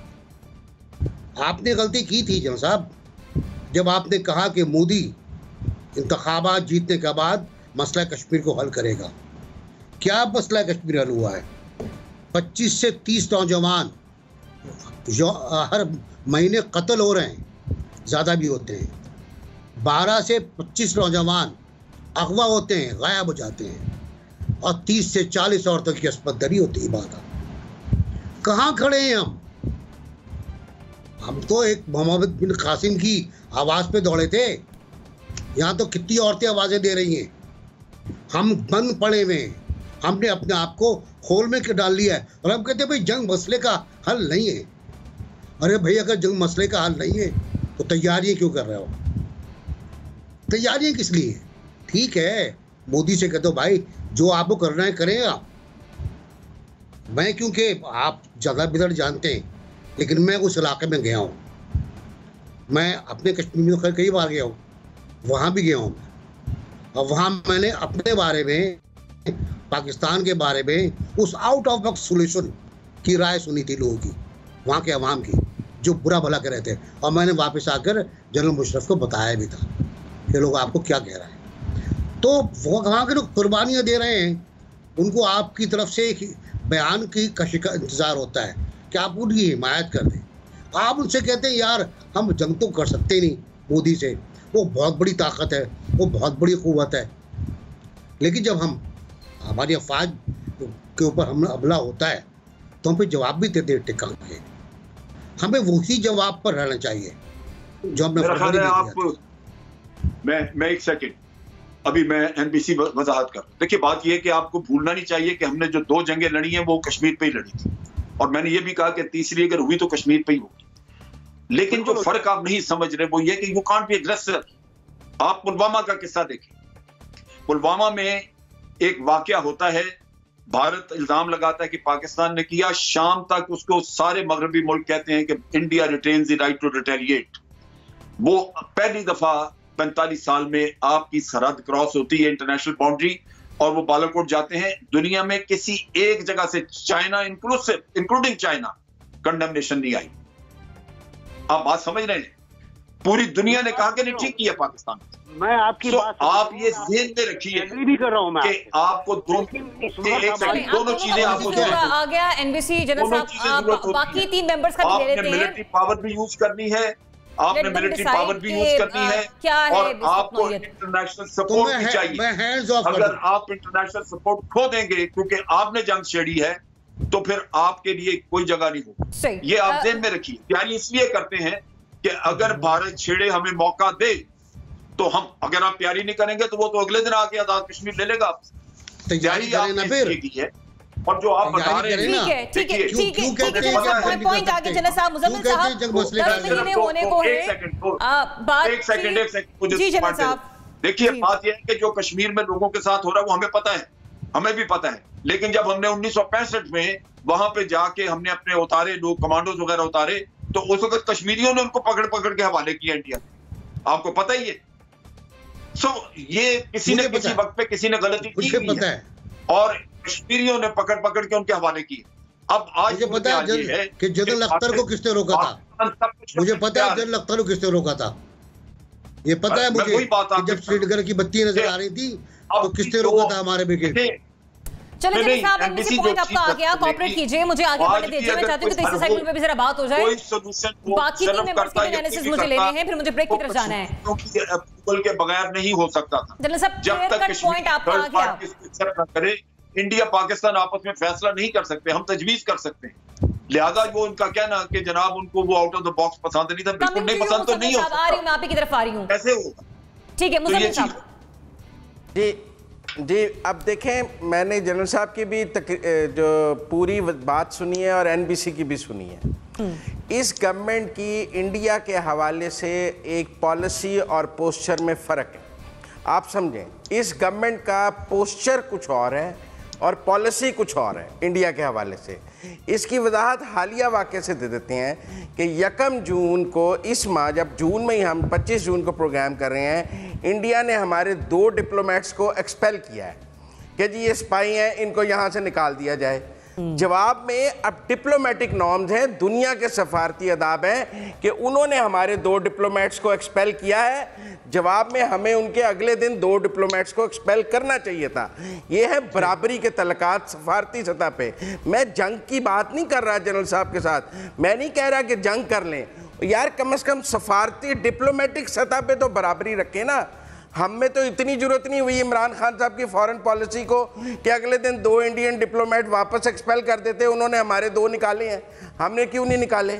आपने गलती की थी जनरल साहब, जब आपने कहा कि मोदी इंतखाबात जीतने के बाद मसला कश्मीर को हल करेगा। क्या मसला कश्मीर हल हुआ है? 25 से 30 नौजवान हर महीने कत्ल हो रहे हैं, ज़्यादा भी होते हैं। 12 से 25 नौजवान अगवा होते हैं, गायब हो जाते हैं, और 30 से 40 औरतों की अस्मत दरी होती है। बात कहाँ खड़े हैं हम तो एक मोहम्मद बिन कासिम की आवाज़ पे दौड़े थे, यहाँ तो कितनी औरतें आवाज़ें दे रही हैं। हम बंद पड़े हुए हैं, हमने अपने आप को खोल में के डाल लिया है, और हम कहते हैं भाई जंग मसले का हल नहीं है। अरे भाई, अगर जंग मसले का हल नहीं है तो तैयारियां क्यों कर रहे हो? तैयारियां किस लिए? ठीक है, मोदी से कह दो भाई जो आपको करना है करें आप। मैं क्योंकि आप ज़्यादा बेहतर जानते हैं, लेकिन मैं उस इलाके में गया हूँ, मैं अपने कश्मीर में कई बार गया हूँ, वहाँ भी गया हूँ, और वहाँ मैंने अपने बारे में, पाकिस्तान के बारे में, उस आउट ऑफ बॉक्स सोल्यूशन की राय सुनी थी लोगों की, वहाँ के अवाम की, जो बुरा भला कर रहे थे। और मैंने वापस आकर जनरल मुशर्रफ को बताया भी था कि लोग आपको क्या कह रहा है। तो वो वहाँ के लोग कुर्बानियाँ दे रहे हैं, उनको आपकी तरफ से एक बयान की कशी का इंतज़ार होता है कि आप उनकी हिमायत कर दें। आप उनसे कहते हैं यार हम जंग तो कर सकते नहीं मोदी से, वो बहुत बड़ी ताकत है, वो बहुत बड़ी क़ुव्वत है, लेकिन जब हमारी अफवाज के ऊपर हमला होता है तो हम फिर जवाब भी देते टिकाएंगे। हमें वही जवाब पर रहना चाहिए जो हमने फरवरी में दिया था। मैं एक सेकंड, अभी मैं एनबीसी वजाहत कर। देखिए, बात यह है कि आपको भूलना नहीं चाहिए कि हमने जो 2 जंगें लड़ी हैं वो कश्मीर पे ही लड़ी थी, और मैंने ये भी कहा कि तीसरी अगर हुई तो कश्मीर पे ही होगी। लेकिन जो फर्क आप नहीं समझ रहे वो ये कि यू कांट बी एग्रेसिव। आप पुलवामा का किस्सा देखें। पुलवामा में एक वाकया होता है, भारत इल्जाम लगाता है कि पाकिस्तान ने किया, शाम तक उसको सारे मगरबी मुल्क कहते हैं कि India retains the right to retaliate. वो पहली दफा 45 साल में आपकी सरहद क्रॉस होती है, इंटरनेशनल बाउंड्री, और वो बालाकोट जाते हैं। दुनिया में किसी एक जगह से, चाइना इंक्लूडिंग चाइना, कंडेमनेशन नहीं आई। आप बात समझ रहे हैं? पूरी दुनिया ने कहा कि नहीं ठीक किया पाकिस्तान। मैं आपकी बात आप ये ध्यान में रखिए भी कर रहा हूँ मैं कि आपको दोनों चीजें आपको आ गया एनबीसी जनरल साहब, बाकी 3 मेंबर्स का भी ले लेते हैं। मिलिट्री पावर भी यूज करनी है, आपने मिलिट्री पावर भी यूज करनी है, क्या है और आपको इंटरनेशनल सपोर्ट भी चाहिए। अगर आप इंटरनेशनल सपोर्ट खो देंगे क्योंकि आपने जंग छेड़ी है तो फिर आपके लिए कोई जगह नहीं होगी। ये आप ध्यान में रखिए। तैयारी इसलिए करते हैं कि अगर भारत छेड़े हमें मौका दे तो हम, अगर आप तैयारी नहीं करेंगे तो वो तो अगले दिन आके आजाद कश्मीर ले लेगा आपसे। तैयारी आपने की है और जो आप बता रहे हैं ठीक है पॉइंट आगे जनरल साहब, मुजम्मिल साहब 10 महीने होने को है। एक सेकंड जी जनरल साहब, देखिए बात यह है कि जो कश्मीर में लोगों के साथ हो रहा है वो हमें पता है, हमें भी पता है। लेकिन जब हमने 1965 में वहां पे जाके हमने अपने उतारे लोग, कमांडोज वगैरह उतारे, तो उस वक्त कश्मीरियों ने उनको पकड़ पकड़ के हवाले किया इंडिया, आपको पता ही है। ये किसी ने किसी वक्त पे किसी ने गलती की है और कश्मीरियों ने पकड़ पकड़ के उनके हवाले किए। अब आज मुझे पता है कि जनरल अख्तर को किसने रोका था, मुझे पता है जनरल अख्तर को किसने रोका था, ये पता है मुझे। जब श्रीनगर की बत्ती नजर आ रही थी तो किसने रोका था हमारे ब्रिगेड। चलो जनरल साहब, एनबीसी पॉइंट आपका आ गया, कोऑपरेट कीजिए, मुझे आगे बढ़ने दीजिए। मैं चाहती हूं कि तीसरे सेगमेंट पे भी जरा बात हो जाए। बाकी 3 मेंबर्स के एनालिसिस मुझे लेने हैं, फिर मुझे ब्रेक की तरफ जाना है। क्योंकि अप्रूवल के बगैर नहीं हो सकता था। जनरल साहब, जब तक पॉइंट आपका आ गया, एक्सेप्ट न करे, इंडिया पाकिस्तान आपस में फैसला नहीं कर सकते, हम तजवीज कर सकते हैं। लिहाजा वो उनका कहना कि जनाब उनको वो आउट ऑफ द बॉक्स पसंद नहीं था, बिल्कुल नहीं पसंद तो नहीं हो सकता। आ रही हूं, मैं आप ही की तरफ आ रही हूं। कैसे होगा? ठीक है मुजम्मिल साहब। जी अब देखें, मैंने जनरल साहब की भी जो पूरी बात सुनी है और एनबीसी की भी सुनी है। इस गवर्नमेंट की इंडिया के हवाले से एक पॉलिसी और पोस्चर में फ़र्क है। आप समझें, इस गवर्नमेंट का पोस्चर कुछ और है और पॉलिसी कुछ और है इंडिया के हवाले से। इसकी वजाहत हालिया वाक़े से दे देते हैं कि 1 जून को, इस माह, जब जून में ही हम 25 जून को प्रोग्राम कर रहे हैं, इंडिया ने हमारे 2 डिप्लोमेट्स को एक्सपेल किया है कि जी ये स्पाई हैं, इनको यहाँ से निकाल दिया जाए। जवाब में अब डिप्लोमेटिक नॉर्म्स हैं, दुनिया के सफारती अदाब हैं कि उन्होंने हमारे 2 डिप्लोमेट्स को एक्सपेल किया है। जवाब में हमें उनके अगले दिन 2 डिप्लोमेट्स को एक्सपेल करना चाहिए था। ये है बराबरी के तलकात सफारती सतह पे। मैं जंग की बात नहीं कर रहा जनरल साहब के साथ, मैं नहीं कह रहा कि जंग कर लें यार, कम से कम सफारती डिप्लोमेटिक सतह पे तो बराबरी रखें ना। हम में तो इतनी जरूरत नहीं हुई इमरान खान साहब की फॉरेन पॉलिसी को कि अगले दिन 2 इंडियन डिप्लोमेट वापस एक्सपेल कर देते। उन्होंने हमारे 2 निकाले हैं, हमने क्यों नहीं निकाले?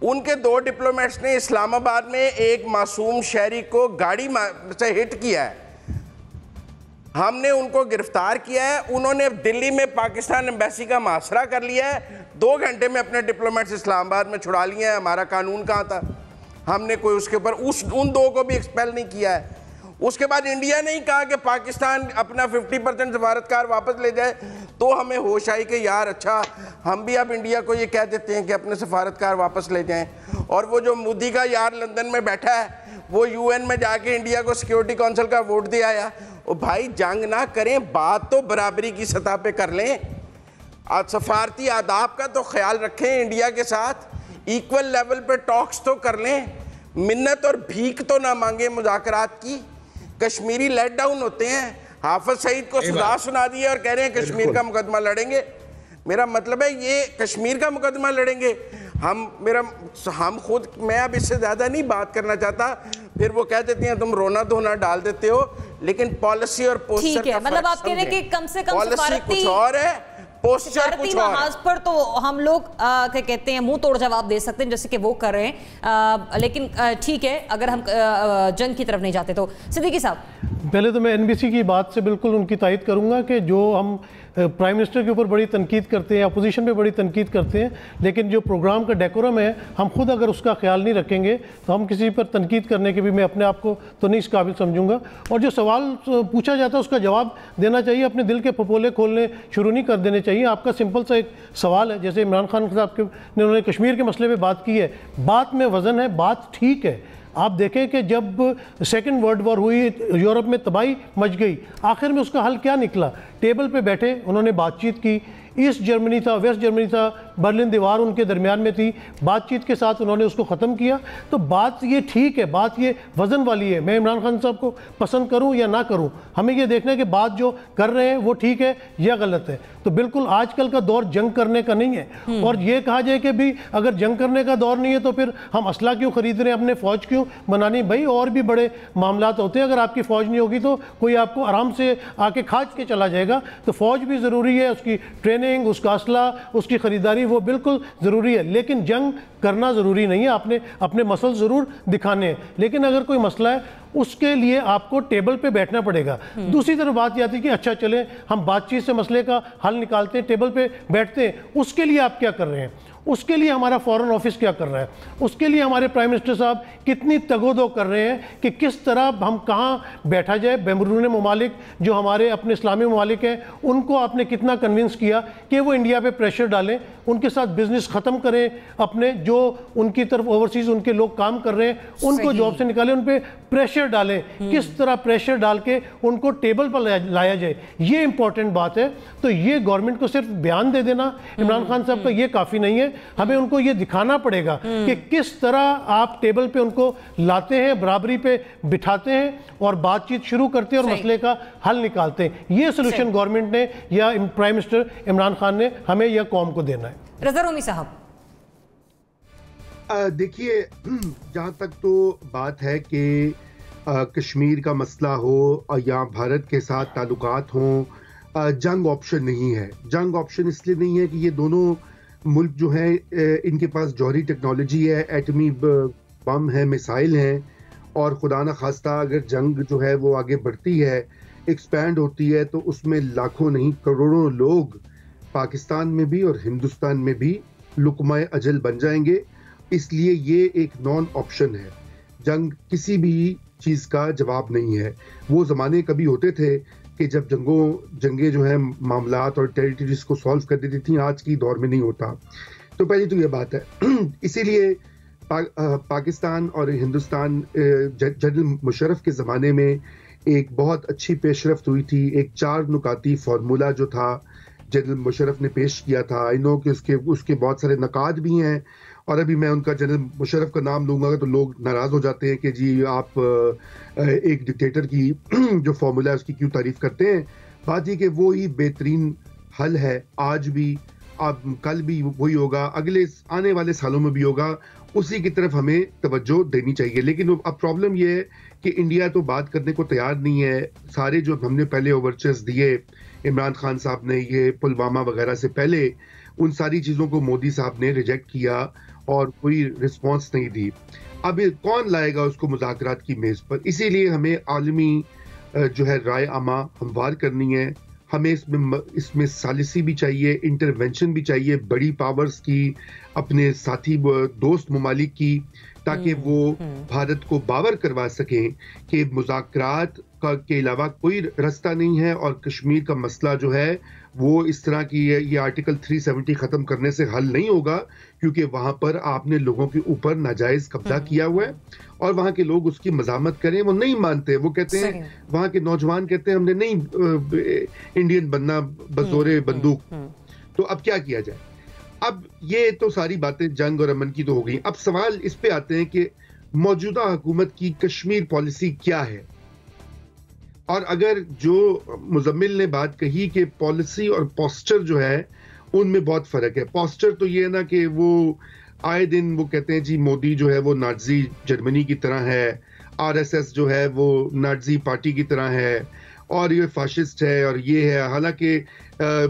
उनके 2 डिप्लोमेट्स ने इस्लामाबाद में एक मासूम शहरी को गाड़ी से हिट किया है, हमने उनको गिरफ्तार किया है। उन्होंने दिल्ली में पाकिस्तान एम्बेसी का मुआसरा कर लिया है, 2 घंटे में अपने डिप्लोमेट्स इस्लामाबाद में छुड़ा लिए हैं। हमारा कानून कहाँ था? हमने कोई उसके ऊपर उन 2 को भी एक्सपेल नहीं किया है। उसके बाद इंडिया ने ही कहा कि पाकिस्तान अपना 50% सफारतकार वापस ले जाए, तो हमें होश आई कि यार अच्छा, हम भी अब इंडिया को ये कह देते हैं कि अपने सफारतकार वापस ले जाएं। और वो जो मोदी का यार लंदन में बैठा है, वो यूएन में जाके इंडिया को सिक्योरिटी काउंसिल का वोट दे आया। ओ भाई, जंग ना करें, बात तो बराबरी की सतह पे कर लें। आज सफारती आदाब का तो ख्याल रखें, इंडिया के साथ इक्वल लेवल पे टॉक्स तो कर लें, मिन्नत और भीख तो ना मांगे मुज़ाकरात की। कश्मीरी लेट डाउन होते हैं, हाफिज सईद को सजा सुना दी है और कह रहे हैं कश्मीर का मुकदमा लड़ेंगे। मेरा मतलब है ये कश्मीर का मुकदमा लड़ेंगे हम खुद। मैं अब इससे ज़्यादा नहीं बात करना चाहता, फिर वो कह देती हैं तुम रोना धोना डाल देते हो, लेकिन पॉलिसी और पोस्टर ठीक है, मतलब आप कह रहे हैं कि कम से कम पॉलिसी कुछ और है, पोस्टर कुछ और है। पर तो हम लोग क्या कहते हैं, मुंह तोड़ जवाब दे सकते हैं जैसे कि वो कर रहे हैं। लेकिन ठीक है, अगर हम जंग की तरफ नहीं जाते तो। सिद्दीकी साहब, पहले तो मैं एनबीसी की बात से बिल्कुल उनकी तायद करूंगा कि जो हम प्राइम मिनिस्टर के ऊपर बड़ी तनकीद करते हैं, अपोजिशन पे बड़ी तनकीद करते हैं, लेकिन जो प्रोग्राम का डेकोरम है, हम खुद अगर उसका ख्याल नहीं रखेंगे तो हम किसी पर तनकीद करने के भी मैं अपने आप को तो नहीं इस काबिल समझूंगा। और जो सवाल पूछा जाता है उसका जवाब देना चाहिए, अपने दिल के फपोले खोलने शुरू नहीं कर देने चाहिए। आपका सिंपल सा एक सवाल है, जैसे इमरान खान साहब के ने उन्होंने कश्मीर के मसले पर बात की है, बात में वज़न है, बात ठीक है। आप देखें कि जब 2nd वर्ल्ड वॉर हुई, यूरोप में तबाही मच गई, आखिर में उसका हल क्या निकला? टेबल पे बैठे, उन्होंने बातचीत की, ईस्ट जर्मनी था, वेस्ट जर्मनी था, बर्लिन दीवार उनके दरमियान में थी, बातचीत के साथ उन्होंने उसको ख़त्म किया। तो बात ये ठीक है, बात ये वज़न वाली है। मैं इमरान खान साहब को पसंद करूं या ना करूं, हमें ये देखना है कि बात जो कर रहे हैं वो ठीक है या गलत है। तो बिल्कुल आजकल का दौर जंग करने का नहीं है। और ये कहा जाए कि भी अगर जंग करने का दौर नहीं है तो फिर हम असला क्यों खरीद रहे हैं, अपने फ़ौज क्यों बनानी? भाई और भी बड़े मामला होते हैं, अगर आपकी फ़ौज नहीं होगी तो कोई आपको आराम से आके खाच के चला जाएगा। तो फ़ौज भी ज़रूरी है, उसकी ट्रेनिंग, उसका असला, उसकी ख़रीदारी वो बिल्कुल ज़रूरी है। लेकिन जंग करना ज़रूरी नहीं है, आपने अपने मसल ज़रूर दिखाने हैं। लेकिन अगर कोई मसला है उसके लिए आपको टेबल पे बैठना पड़ेगा। दूसरी तरफ बात यह आती है कि अच्छा चले हम बातचीत से मसले का हल निकालते हैं, टेबल पे बैठते हैं। उसके लिए आप क्या कर रहे हैं? उसके लिए हमारा फॉरेन ऑफिस क्या कर रहा है? उसके लिए हमारे प्राइम मिनिस्टर साहब कितनी तगोदो कर रहे हैं कि किस तरह हम कहाँ बैठा जाए। बैरून ममालिक जो हमारे अपने इस्लामी ममालिक हैं, उनको आपने कितना कन्विंस किया कि वो इंडिया पे प्रेशर डालें, उनके साथ बिजनेस ख़त्म करें, अपने जो उनकी तरफ ओवरसीज़ उनके लोग काम कर रहे हैं उनको जॉब से निकालें, उन पर प्रेशर डालें। किस तरह प्रेशर डाल के उनको टेबल पर लाया जाए, ये इंपॉर्टेंट बात है। तो ये गवर्नमेंट को सिर्फ बयान दे देना इमरान खान साहब का ये काफ़ी नहीं है। हमें उनको ये दिखाना पड़ेगा कि किस तरह आप टेबल पे उनको लाते हैं, बराबरी पे बिठाते हैं और बातचीत शुरू करते हैं और मसले का हल निकालते हैं। ये सोल्यूशन गवर्नमेंट ने या प्राइम मिनिस्टर इमरान खान ने हमें या कौम को देना है। रज़ा रूमी साहब, देखिए, जहाँ तक तो बात है कि कश्मीर का मसला हो या भारत के साथ ताल्लुकात हों, जंग ऑप्शन नहीं है। जंग ऑप्शन इसलिए नहीं है कि ये दोनों मुल्क जो है इनके पास जौहरी टेक्नोलॉजी है, एटमी बम है, मिसाइल हैं, और खुदा न खास्ता अगर जंग जो है वो आगे बढ़ती है, एक्सपैंड होती है, तो उसमें लाखों नहीं करोड़ों लोग पाकिस्तान में भी और हिंदुस्तान में भी लुकमा अजल बन जाएंगे। इसलिए ये एक नॉन ऑप्शन है। जंग किसी भी चीज़ का जवाब नहीं है। वो ज़माने कभी होते थे कि जब जंगे जो है मामलात और टेरिटरीज को सॉल्व कर देती थी, आज की दौर में नहीं होता। तो पहली तो ये बात है। इसीलिए पाकिस्तान और हिंदुस्तान जनरल मुशर्रफ के ज़माने में एक बहुत अच्छी पेशरफ्त हुई थी। एक 4 नुकाती फार्मूला जो था जनरल मुशर्रफ ने पेश किया था। आई नो कि उसके बहुत सारे नकाद भी हैं, और अभी मैं उनका जनरल मुशर्रफ का नाम लूंगा तो लोग नाराज हो जाते हैं कि जी आप एक डिक्टेटर की जो फॉर्मूला है उसकी क्यों तारीफ करते हैं। बात ये कि वो ही बेहतरीन हल है। आज भी, अब कल भी वही होगा, अगले आने वाले सालों में भी होगा। उसी की तरफ हमें तवज्जो देनी चाहिए। लेकिन अब प्रॉब्लम ये है कि इंडिया तो बात करने को तैयार नहीं है। सारे जो हमने पहले ओवरचर्स दिए इमरान खान साहब ने, ये पुलवामा वगैरह से पहले, उन सारी चीज़ों को मोदी साहब ने रिजेक्ट किया और कोई रिस्पांस नहीं दी। अब कौन लाएगा उसको मुज़ाकरात की मेज़ पर? इसीलिए हमें आलमी जो है राय आमा हमवार करनी है। हमें इसमें सालिसी भी चाहिए, इंटरवेंशन भी चाहिए बड़ी पावर्स की, अपने साथी दोस्त ममालिक की, ताकि वो भारत को बावर करवा सकें कि मुज़ाकरात के अलावा कोई रास्ता नहीं है और कश्मीर का मसला जो है वो इस तरह की ये आर्टिकल 370 खत्म करने से हल नहीं होगा, क्योंकि वहां पर आपने लोगों के ऊपर नाजायज कब्जा किया हुआ है और वहां के लोग उसकी मजामत करें, वो नहीं मानते। वो कहते हैं, वहां के नौजवान कहते हैं हमने नहीं इंडियन बनना बजोरे बंदूक। तो अब क्या किया जाए? अब ये तो सारी बातें जंग और अमन की तो हो गई। अब सवाल इस पे आते हैं कि मौजूदा हुकूमत की कश्मीर पॉलिसी क्या है। और अगर जो मुजम्मिल ने बात कही कि पॉलिसी और पोस्चर जो है उनमें बहुत फर्क है। पोस्चर तो ये है ना कि वो आए दिन वो कहते हैं जी मोदी जो है वो नाज़ी जर्मनी की तरह है, आरएसएस जो है वो नाज़ी पार्टी की तरह है और ये फाशिस्ट है और ये है। हालांकि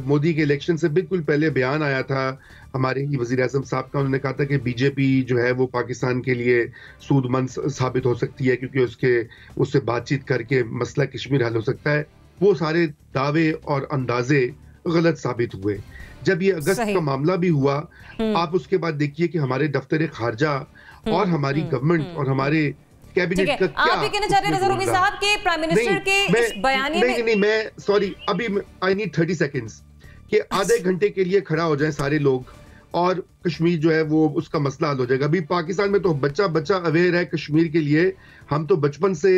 मोदी के इलेक्शन से बिल्कुल पहले बयान आया था हमारे ही वज़ीर आज़म साहब का, उन्होंने कहा था कि बीजेपी जो है वो पाकिस्तान के लिए सूदमंद साबित हो सकती है क्योंकि उससे बातचीत करके मसला कश्मीर हल हो सकता है। वो सारे दावे और अंदाजे गलत साबित हुए। जब ये अगस्त का मामला भी हुआ, आप उसके बाद देखिए कि हमारे दफ्तर खारजा और हमारी गवर्नमेंट और हमारे कैबिनेट का क्या आप ये कहना चाह रहे हैं नजर रूमी साहब के प्राइम मिनिस्टर के इस बयानी में? नहीं, मैं सॉरी, अभी आई नीड 30 सेकंड्स कि आधे घंटे के लिए खड़ा हो जाए सारे लोग और कश्मीर जो है वो उसका मसला हल हो जाएगा। अभी पाकिस्तान में तो बच्चा अवेयर है कश्मीर के लिए। हम तो बचपन से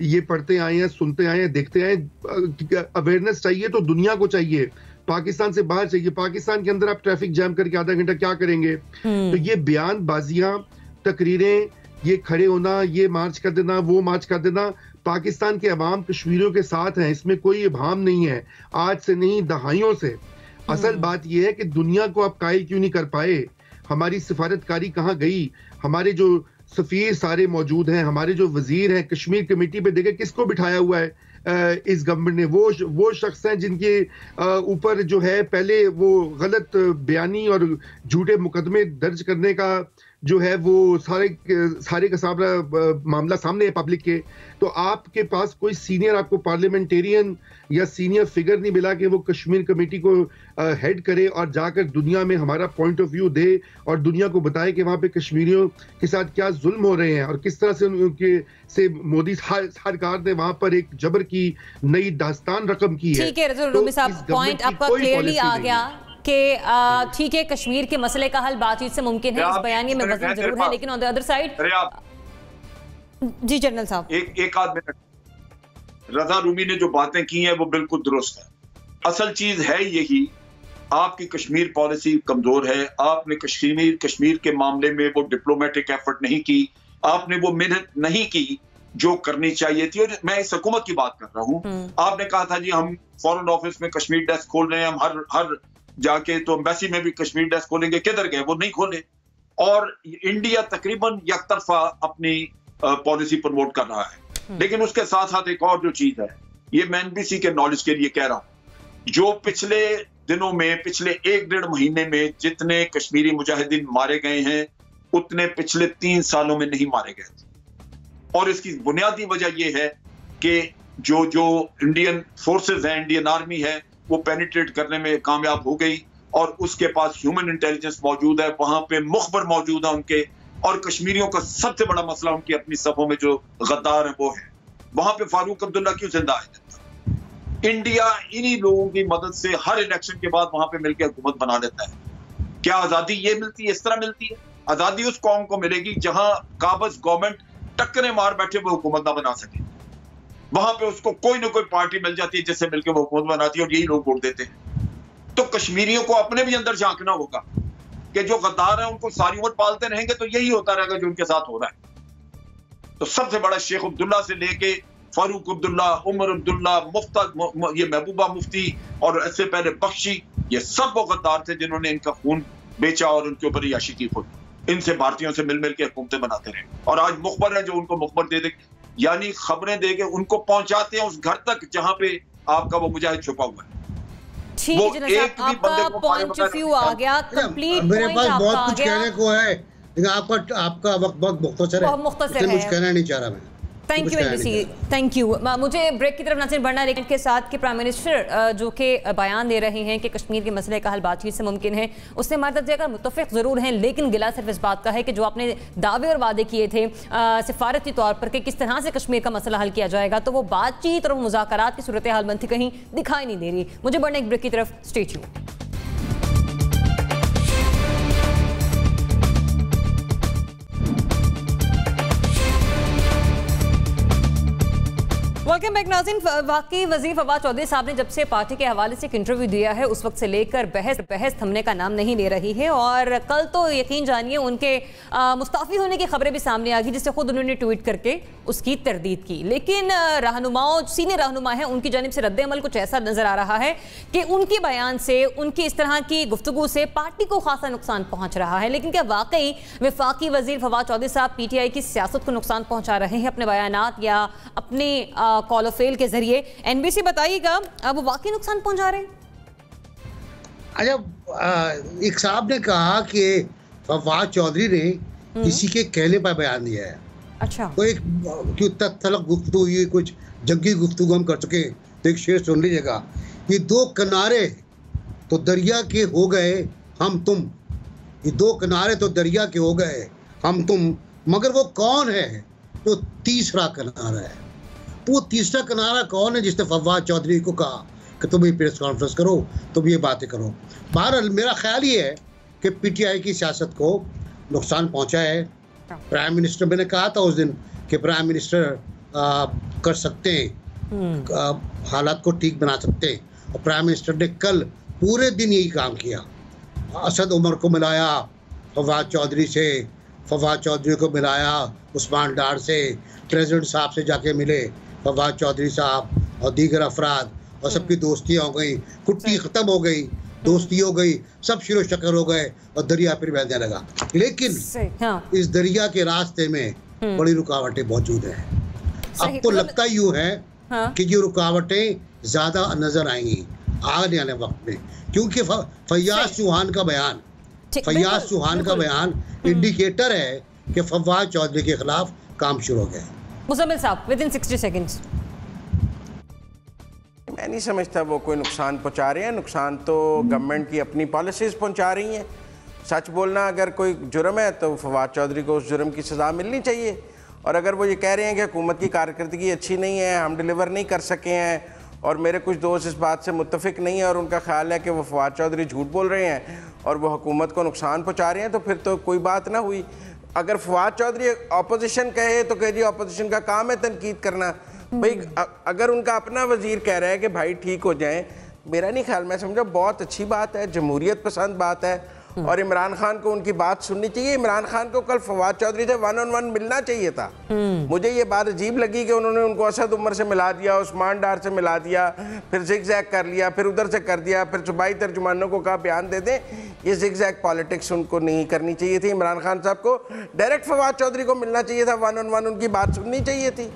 ये पढ़ते आए हैं, सुनते आए हैं, देखते आए हैं। अवेयरनेस चाहिए तो दुनिया को चाहिए। पाकिस्तान से बाहर चाहिए। पाकिस्तान के अंदर आप ट्रैफिक जैम करके आधा घंटा क्या करेंगे? तो ये बयानबाजियां, तकरीरें, ये खड़े होना, ये मार्च कर देना, वो मार्च कर देना, पाकिस्तान के अवाम कश्मीरियों के साथ हैं, इसमें कोई इबहम नहीं है, आज से नहीं दहाइयों से। असल बात यह है कि दुनिया को आप कायल क्यों नहीं कर पाए? हमारी सिफारतकारी कहाँ गई? हमारे जो सफीर सारे मौजूद हैं, हमारे जो वजीर हैं, कश्मीर कमेटी पे देखे किसको बिठाया हुआ है इस गवर्नमेंट ने? वो शख्स हैं जिनके ऊपर जो है पहले वो गलत बयानी और झूठे मुकदमे दर्ज करने का जो है वो सारे का सारा मामला सामने है पब्लिक के। तो आपके पास कोई सीनियर आपको पार्लियामेंटेरियन या सीनियर फिगर नहीं मिला कि वो कश्मीर कमेटी को हेड करे और जाकर दुनिया में हमारा पॉइंट ऑफ व्यू दे और दुनिया को बताए कि वहां पे कश्मीरियों के साथ क्या जुल्म हो रहे हैं और किस तरह से उनके से मोदी सरकार ने वहां पर एक जबर की नई दास्तान रकम की है। ठीक है रज़ा रूमी साहब, पॉइंट आपका क्लियरली आ गया कि ठीक है, कश्मीर के मसले का हल बातचीत से मुमकिन है, इस बयानिए में वजन जरूर है, लेकिन ऑन द अदर साइड जी जनरल साहब एक आध मिनट, रज़ा रूमी ने जो बातें की हैं वो बिल्कुल दुरुस्त है। असल चीज है यही, आपकी कश्मीर पॉलिसी कमजोर है, आपने कश्मीर के मामले में वो डिप्लोमेटिक एफर्ट नहीं की, आपने वो मेहनत नहीं की जो करनी चाहिए थी। और मैं इस हुकूमत की बात कर रहा हूँ, आपने कहा था जी हम फॉरेन ऑफिस में कश्मीर डेस्क खोल रहे हैं, हम हर जाके तो एम्बेसी में भी कश्मीर डेस्क खोलेंगे, किधर गए? वो नहीं खोले। और इंडिया तकरीबन यकतरफा अपनी पॉलिसी प्रमोट कर रहा है। लेकिन उसके साथ साथ एक और जो चीज है, ये मैं एनबीसी के नॉलेज के लिए कह रहा हूं, जो पिछले दिनों में, पिछले 1-1.5 महीने में जितने कश्मीरी मुजाहिदीन मारे गए हैं उतने पिछले 3 सालों में नहीं मारे गए थे। और इसकी बुनियादी वजह यह है कि जो इंडियन फोर्सेस हैं, इंडियन आर्मी है, वो पेनिट्रेट करने में कामयाब हो गई और उसके पास ह्यूमन इंटेलिजेंस मौजूद है, वहां पे मुखबर मौजूद है उनके। और कश्मीरियों का सबसे बड़ा मसला उनकी अपनी सफों में जो गद्दार है वो है। वहां पे फारूक अब्दुल्ला क्यों जिंदा है? इंडिया इन्हीं लोगों की मदद से हर इलेक्शन के बाद वहां पे मिलकर हुकूमत बना लेता है। क्या आजादी ये मिलती है? इस तरह मिलती है? आजादी उस कौम को मिलेगी जहां काबज गवर्नमेंट टक्करें मार बैठे वो हुकूमत ना बना सके। वहां पे उसको कोई ना कोई पार्टी मिल जाती है जिससे मिलकर वो हुकूमत बनाती है और यही लोग वोट देते हैं। तो कश्मीरियों को अपने भी अंदर झांकना होगा कि जो गद्दार है उनको सारी उम्र पालते रहेंगे तो यही होता रहेगा जो उनके साथ हो रहा है। तो सबसे बड़ा शेख अब्दुल्ला से लेके फारूक अब्दुल्ला, उमर अब्दुल्ला, ये महबूबा मुफ्ती और इससे पहले बख्शी, ये सब वो गद्दार थे जिन्होंने इनका खून बेचा और उनके ऊपर याशी की खुद। इनसे भारतीयों से मिल के हुकूमतें बनाते रहे और आज मुखबर है जो उनको मुखबर दे दे, यानी खबरें देके उनको पहुंचाते हैं उस घर तक जहां पे आपका वो मुजाहिद छुपा हुआ है। ठीक है जनरल साहब, आपका पॉइंट ऑफ व्यू आ गया, कंप्लीट मेरे पॉइंट पास आपका बहुत आ कुछ गया। कहने को है, लेकिन आपका वक्त बहुत मुख्तसर है, मुख्तसर कुछ कहना नहीं चाह रहा मैं। Thank you NBC, thank you. मुझे ब्रेक की तरफ नजर बढ़ना है, लेकिन के साथ कि प्राइम मिनिस्टर जो कि बयान दे रहे हैं कि कश्मीर के मसले का हल बातचीत से मुमकिन है, उससे हमारे तक जगह मुतफिक ज़रूर हैं, लेकिन गिला सिर्फ इस बात का है कि जो आपने दावे और वादे किए थे सिफारती तौर पर कि किस तरह से कश्मीर का मसला हल किया जाएगा, तो वो बातचीत और मुज़ाकरात की सूरत हाल बनती कहीं दिखाई नहीं दे रही। मुझे बढ़ना एक ब्रेक की तरफ, स्टे ट्यून्ड। वेलकम बैक नाज़रीन। वाकई वज़ीर फवाद चौधरी साहब ने जब से पार्टी के हवाले से एक इंटरव्यू दिया है उस वक्त से लेकर बहस थमने का नाम नहीं ले रही है और कल तो यकीन जानिए उनके मुस्ताफ़ी होने की खबरें भी सामने आ गई, जिससे खुद उन्होंने ट्वीट करके उसकी तरदीद की। लेकिन रहनुमाओं, सीनियर रहनुमा हैं, उनकी जानिब से रद्द-ए-अमल कुछ ऐसा नज़र आ रहा है कि उनके बयान से, उनकी इस तरह की गुफ्तगू से पार्टी को खासा नुकसान पहुँच रहा है। लेकिन क्या वाकई वफाकी वज़ीर फवाद चौधरी साहब PTI की सियासत को नुकसान पहुँचा रहे हैं अपने बयानात या अपने कॉल ऑफ फेल के जरिए? एनबीसी बताइएगा, अब वाकई नुकसान पहुंचा रहे हैं? अच्छा, एक साहब ने कहा कि फवाद चौधरी ने किसी के कहने पर बयान दिया है। अच्छा, तो एक क्यों तत्सलक गुफ्तगू हुई, कुछ जंगी गुफ्तगू हम कर चुके, तो एक शेर सुन लीजिएगा। ये दो किनारे तो दरिया के हो गए हम तुम, ये दो किनारे तो दरिया के हो गए हम तुम, मगर वो कौन है जो तीसरा किनारा है? वो तीसरा किनारा कौन है जिसने फवाद चौधरी को कहा कि तुम ये प्रेस कॉन्फ्रेंस करो, तुम ये बातें करो? बहरहाल मेरा ख्याल ये है कि PTI की सियासत को नुकसान पहुंचा है। प्राइम मिनिस्टर, मैंने कहा था उस दिन कि प्राइम मिनिस्टर कर सकते हैं, हालात को ठीक बना सकते हैं, और प्राइम मिनिस्टर ने कल पूरे दिन यही काम किया। असद उमर को मिलाया फवाद चौधरी से, फवाद चौधरी को मिलाया उस्मान डार से, प्रेसिडेंट साहब से जाके मिले फवाद चौधरी साहब और दीगर अफराद, और सबकी दोस्तियाँ हो गई, कुट्टी ख़त्म हो गई, दोस्ती हो गई, सब शिरो शक्कर हो गए और दरिया फिर बहने लगा। लेकिन इस दरिया के रास्ते में बड़ी रुकावटें मौजूद हैं। अब तो लगता यूँ है कि ये रुकावटें ज़्यादा नज़र आएंगी आने वाले वक्त में, क्योंकि फैयाज चौहान का बयान इंडिकेटर है कि फवाद चौधरी के खिलाफ काम शुरू हो गया। मुज़म्मिल साहब, विद इन 60 सेकंड्स। मैं नहीं समझता वो कोई नुकसान पहुंचा रहे हैं। नुकसान तो गवर्नमेंट की अपनी पॉलिसीज़ पहुंचा रही हैं। सच बोलना अगर कोई जुर्म है तो फवाद चौधरी को उस जुर्म की सज़ा मिलनी चाहिए, और अगर वो ये कह रहे हैं कि हुकूमत की कारकर्दगी अच्छी नहीं है, हम डिलीवर नहीं कर सके हैं, और मेरे कुछ दोस्त इस बात से मुत्तफिक नहीं है और उनका ख्याल है कि वो फवाद चौधरी झूठ बोल रहे हैं और वो हुकूमत को नुकसान पहुंचा रहे हैं, तो फिर तो कोई बात ना हुई। अगर फवाद चौधरी अपोजिशन कहे तो कह जी अपोजिशन का काम है तनकीद करना। भाई अगर उनका अपना वजीर कह रहा है कि भाई ठीक हो जाएं, मेरा नहीं ख्याल, मैं समझा बहुत अच्छी बात है, जमहूरियत पसंद बात है, और इमरान खान को उनकी बात सुननी चाहिए। इमरान खान को कल फवाद चौधरी से 1-on-1 मिलना चाहिए था। मुझे ये बात अजीब लगी कि उन्होंने उनको असद उमर से मिला दिया, उस्मान डार से मिला दिया, फिर जिग-जैग कर लिया, फिर उधर से कर दिया, फिर सूबाई तर्जुमानों को कहा बयान दे दें। ये जिग-जैग पॉलिटिक्स उनको नहीं करनी चाहिए थी। इमरान खान साहब को डायरेक्ट फवाद चौधरी को मिलना चाहिए था, 1-on-1 उनकी बात सुननी चाहिए थी।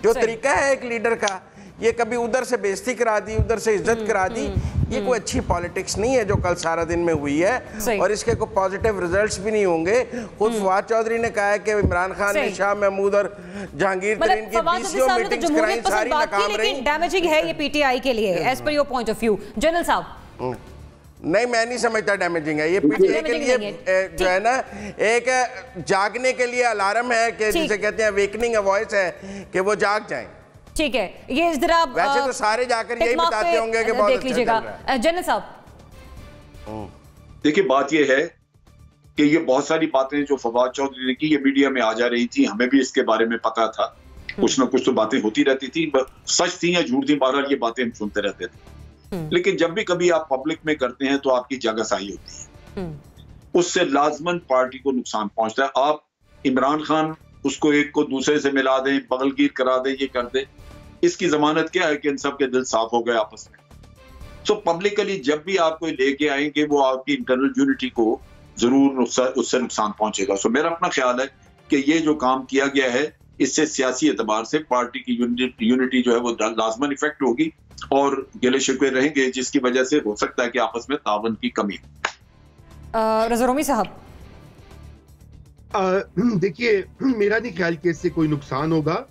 जो तरीका है एक लीडर का, ये कभी उधर से बेइज्जती करा दी, उधर से इज्जत करा दी, ये कोई अच्छी पॉलिटिक्स नहीं है जो कल सारा दिन में हुई है, और इसके कोई पॉजिटिव रिजल्ट्स भी नहीं होंगे। खुद फवाद चौधरी ने कहा है कि इमरान खान ने शाह महमूद और जहांगीर तरीन की 20 मीटिंग्स कराई, सारी नाकाम रही। लेकिन डैमेजिंग है ये पीटीआई के लिए as per your point of view. General साहब, नहीं, मैं नहीं समझता डैमेजिंग है ये पीटीआई के लिए। जो है ना, एक जागने के लिए अलार्म है कि जिसे कहते हैं अवेकनिंग वॉइस है कि वो जाग जाएं। ठीक है, ये जरा वैसे तो सारे जाकर यही बताते होंगे कि बहुत देख लीजिएगा। जनरल साहब, देखिए बात ये है कि ये बहुत सारी बातें जो फवाद चौधरी ने की ये मीडिया में आ जा रही थी, हमें भी इसके बारे में पता था, कुछ ना कुछ तो बातें होती रहती थी, सच थी या झूठ थी, बहरहाल ये बातें हम सुनते रहते थे। लेकिन जब भी कभी आप पब्लिक में करते हैं तो आपकी जगहसाई होती है, उससे लाजमन पार्टी को नुकसान पहुंचता है। आप इमरान खान उसको एक को दूसरे से मिला दें, बगलगीर करा दें, ये कर दें, इसकी जमानत क्या है कि इन सब के दिल साफ हो गए आपस में। सो पब्लिकली जब भी आप कोई लेके आएंगे वो आपकी इंटरनल यूनिटी को जरूर उससे नुकसान पहुंचेगा। सो मेरा अपना ख्याल है कि ये जो काम किया गया है इससे सियासी एतबार से पार्टी की यूनिटी जो है वो लाजमन इफेक्ट होगी और गिले शिकवे रहेंगे, जिसकी वजह से हो सकता है कि आपस में तावन की कमी। रज़ा रोमी साहब, देखिए, मेरा नहीं ख्याल कि इससे कोई नुकसान होगा,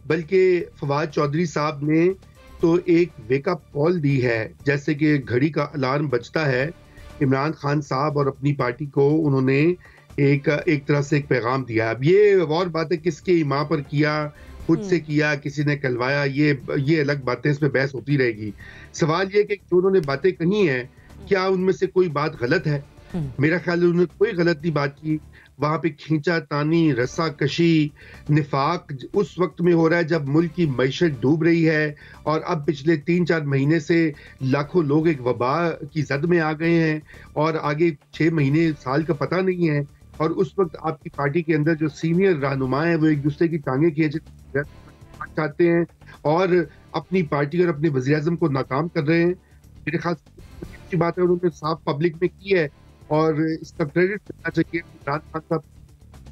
बल्कि फवाद चौधरी साहब ने तो एक वेकअप कॉल दी है, जैसे कि घड़ी का अलार्म बजता है। इमरान खान साहब और अपनी पार्टी को उन्होंने एक तरह से एक पैगाम दिया। अब ये और बात है किसके इमाम पर किया, खुद से किया, किसी ने कहलवाया, ये अलग बातें, इसमें बहस होती रहेगी। सवाल ये कि जो उन्होंने बातें कही हैं क्या उनमें से कोई बात गलत है? मेरा ख्याल है उन्होंने कोई गलत नहीं बात की। वहां पे खींचा तानी, रस्सा कशी, निफाक उस वक्त में हो रहा है जब मुल्क की मईशत डूब रही है, और अब पिछले 3-4 महीने से लाखों लोग एक वबा की जद में आ गए हैं और आगे 6 महीने साल का पता नहीं है। और उस वक्त आपकी पार्टी के अंदर जो सीनियर रहनुमा है वो एक दूसरे की टांगे खींचना चाहते हैं और अपनी पार्टी और अपने वज़ीर-ए-आज़म को नाकाम कर रहे हैं। मेरे ख्याल से अच्छी बात है उन्होंने साफ पब्लिक में की है और इसका क्रेडिट मिलना चाहिए। इमरान खान साहब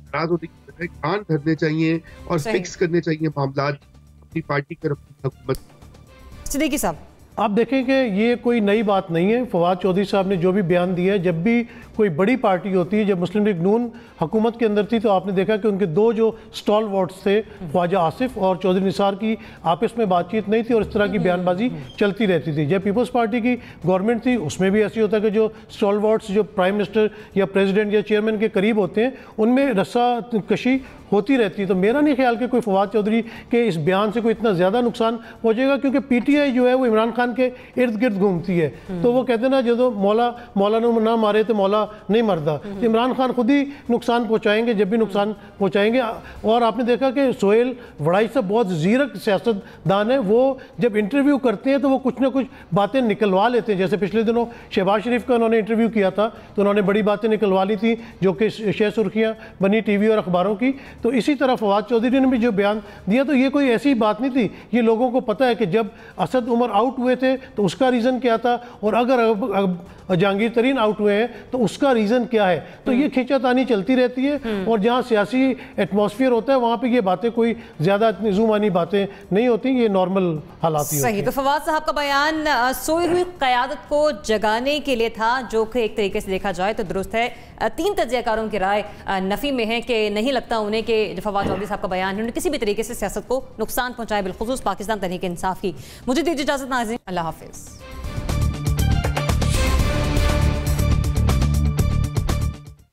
नाराज होने की बजाय कान धरने चाहिए और फिक्स करने चाहिए मामला अपनी पार्टी और अपनी हुकूमत। सिद्दीकी साहब, आप देखें कि ये कोई नई बात नहीं है। फवाद चौधरी साहब ने जो भी बयान दिया है, जब भी कोई बड़ी पार्टी होती है, जब मुस्लिम लीग नून हुकूमत के अंदर थी तो आपने देखा कि उनके दो जो स्टॉल वोट्स थे, ख्वाजा आसिफ और चौधरी निसार की आपस में बातचीत नहीं थी और इस तरह की बयानबाजी चलती रहती थी। जब पीपल्स पार्टी की गवर्नमेंट थी उसमें भी ऐसी होता है कि जो स्टॉल वोट्स जो प्राइम मिनिस्टर या प्रेसिडेंट या चेयरमैन के करीब होते हैं उनमें रस्सा कशी होती रहती है। तो मेरा नहीं ख्याल कि कोई फवाद चौधरी के इस बयान से कोई इतना ज़्यादा नुकसान पहुँचेगा, क्योंकि PTI जो है वो इमरान खान के इर्द गिर्द घूमती है। तो वो कहते हैं ना, जो मौला ना मारे तो मौला नहीं मरदा। इमरान खान खुद ही नुकसान पहुँचाएंगे जब भी नुकसान पहुँचाएंगे। और आपने देखा कि सोहेल वड़ाई साहब बहुत ज़ीरक सियासतदान है, वो जब इंटरव्यू करते हैं तो वो कुछ ना कुछ बातें निकलवा लेते हैं। जैसे पिछले दिनों शहबाज शरीफ का उन्होंने इंटरव्यू किया था तो उन्होंने बड़ी बातें निकलवा ली थी जो कि शह सुर्खियाँ बनी TV और अखबारों की। तो इसी तरह फवाद चौधरी ने भी जो बयान दिया, तो ये कोई ऐसी बात नहीं थी। ये लोगों को पता है कि जब असद उमर आउट हुए थे तो उसका रीज़न क्या था, और अगर अब जहांगीर तरीन आउट हुए हैं तो उसका रीज़न क्या है। तो ये खींचातानी चलती रहती है, और जहाँ सियासी एटमॉस्फेयर होता है वहाँ पे ये बातें कोई ज़्यादा इतनी ज़ुमानी बातें नहीं होती, ये नॉर्मल हालात ही सही। तो फवाद साहब का बयान सोई हुई क़यादत को जगाने के लिए था, जो कि एक तरीके से देखा जाए तो दुरुस्त है। 3 तज्ज़ियाकारों की राय नफ़ी में है कि नहीं लगता उन्हें कि जो फवाद चौधरी साहब का बयान है उन्होंने किसी भी तरीके से सियासत को नुकसान पहुँचाए, बिलखुसूस पाकिस्तान तहरीक इंसाफ की। मुझे दीजिए इजाज़त नाज़रीन, अल्लाह हाफ़िज़।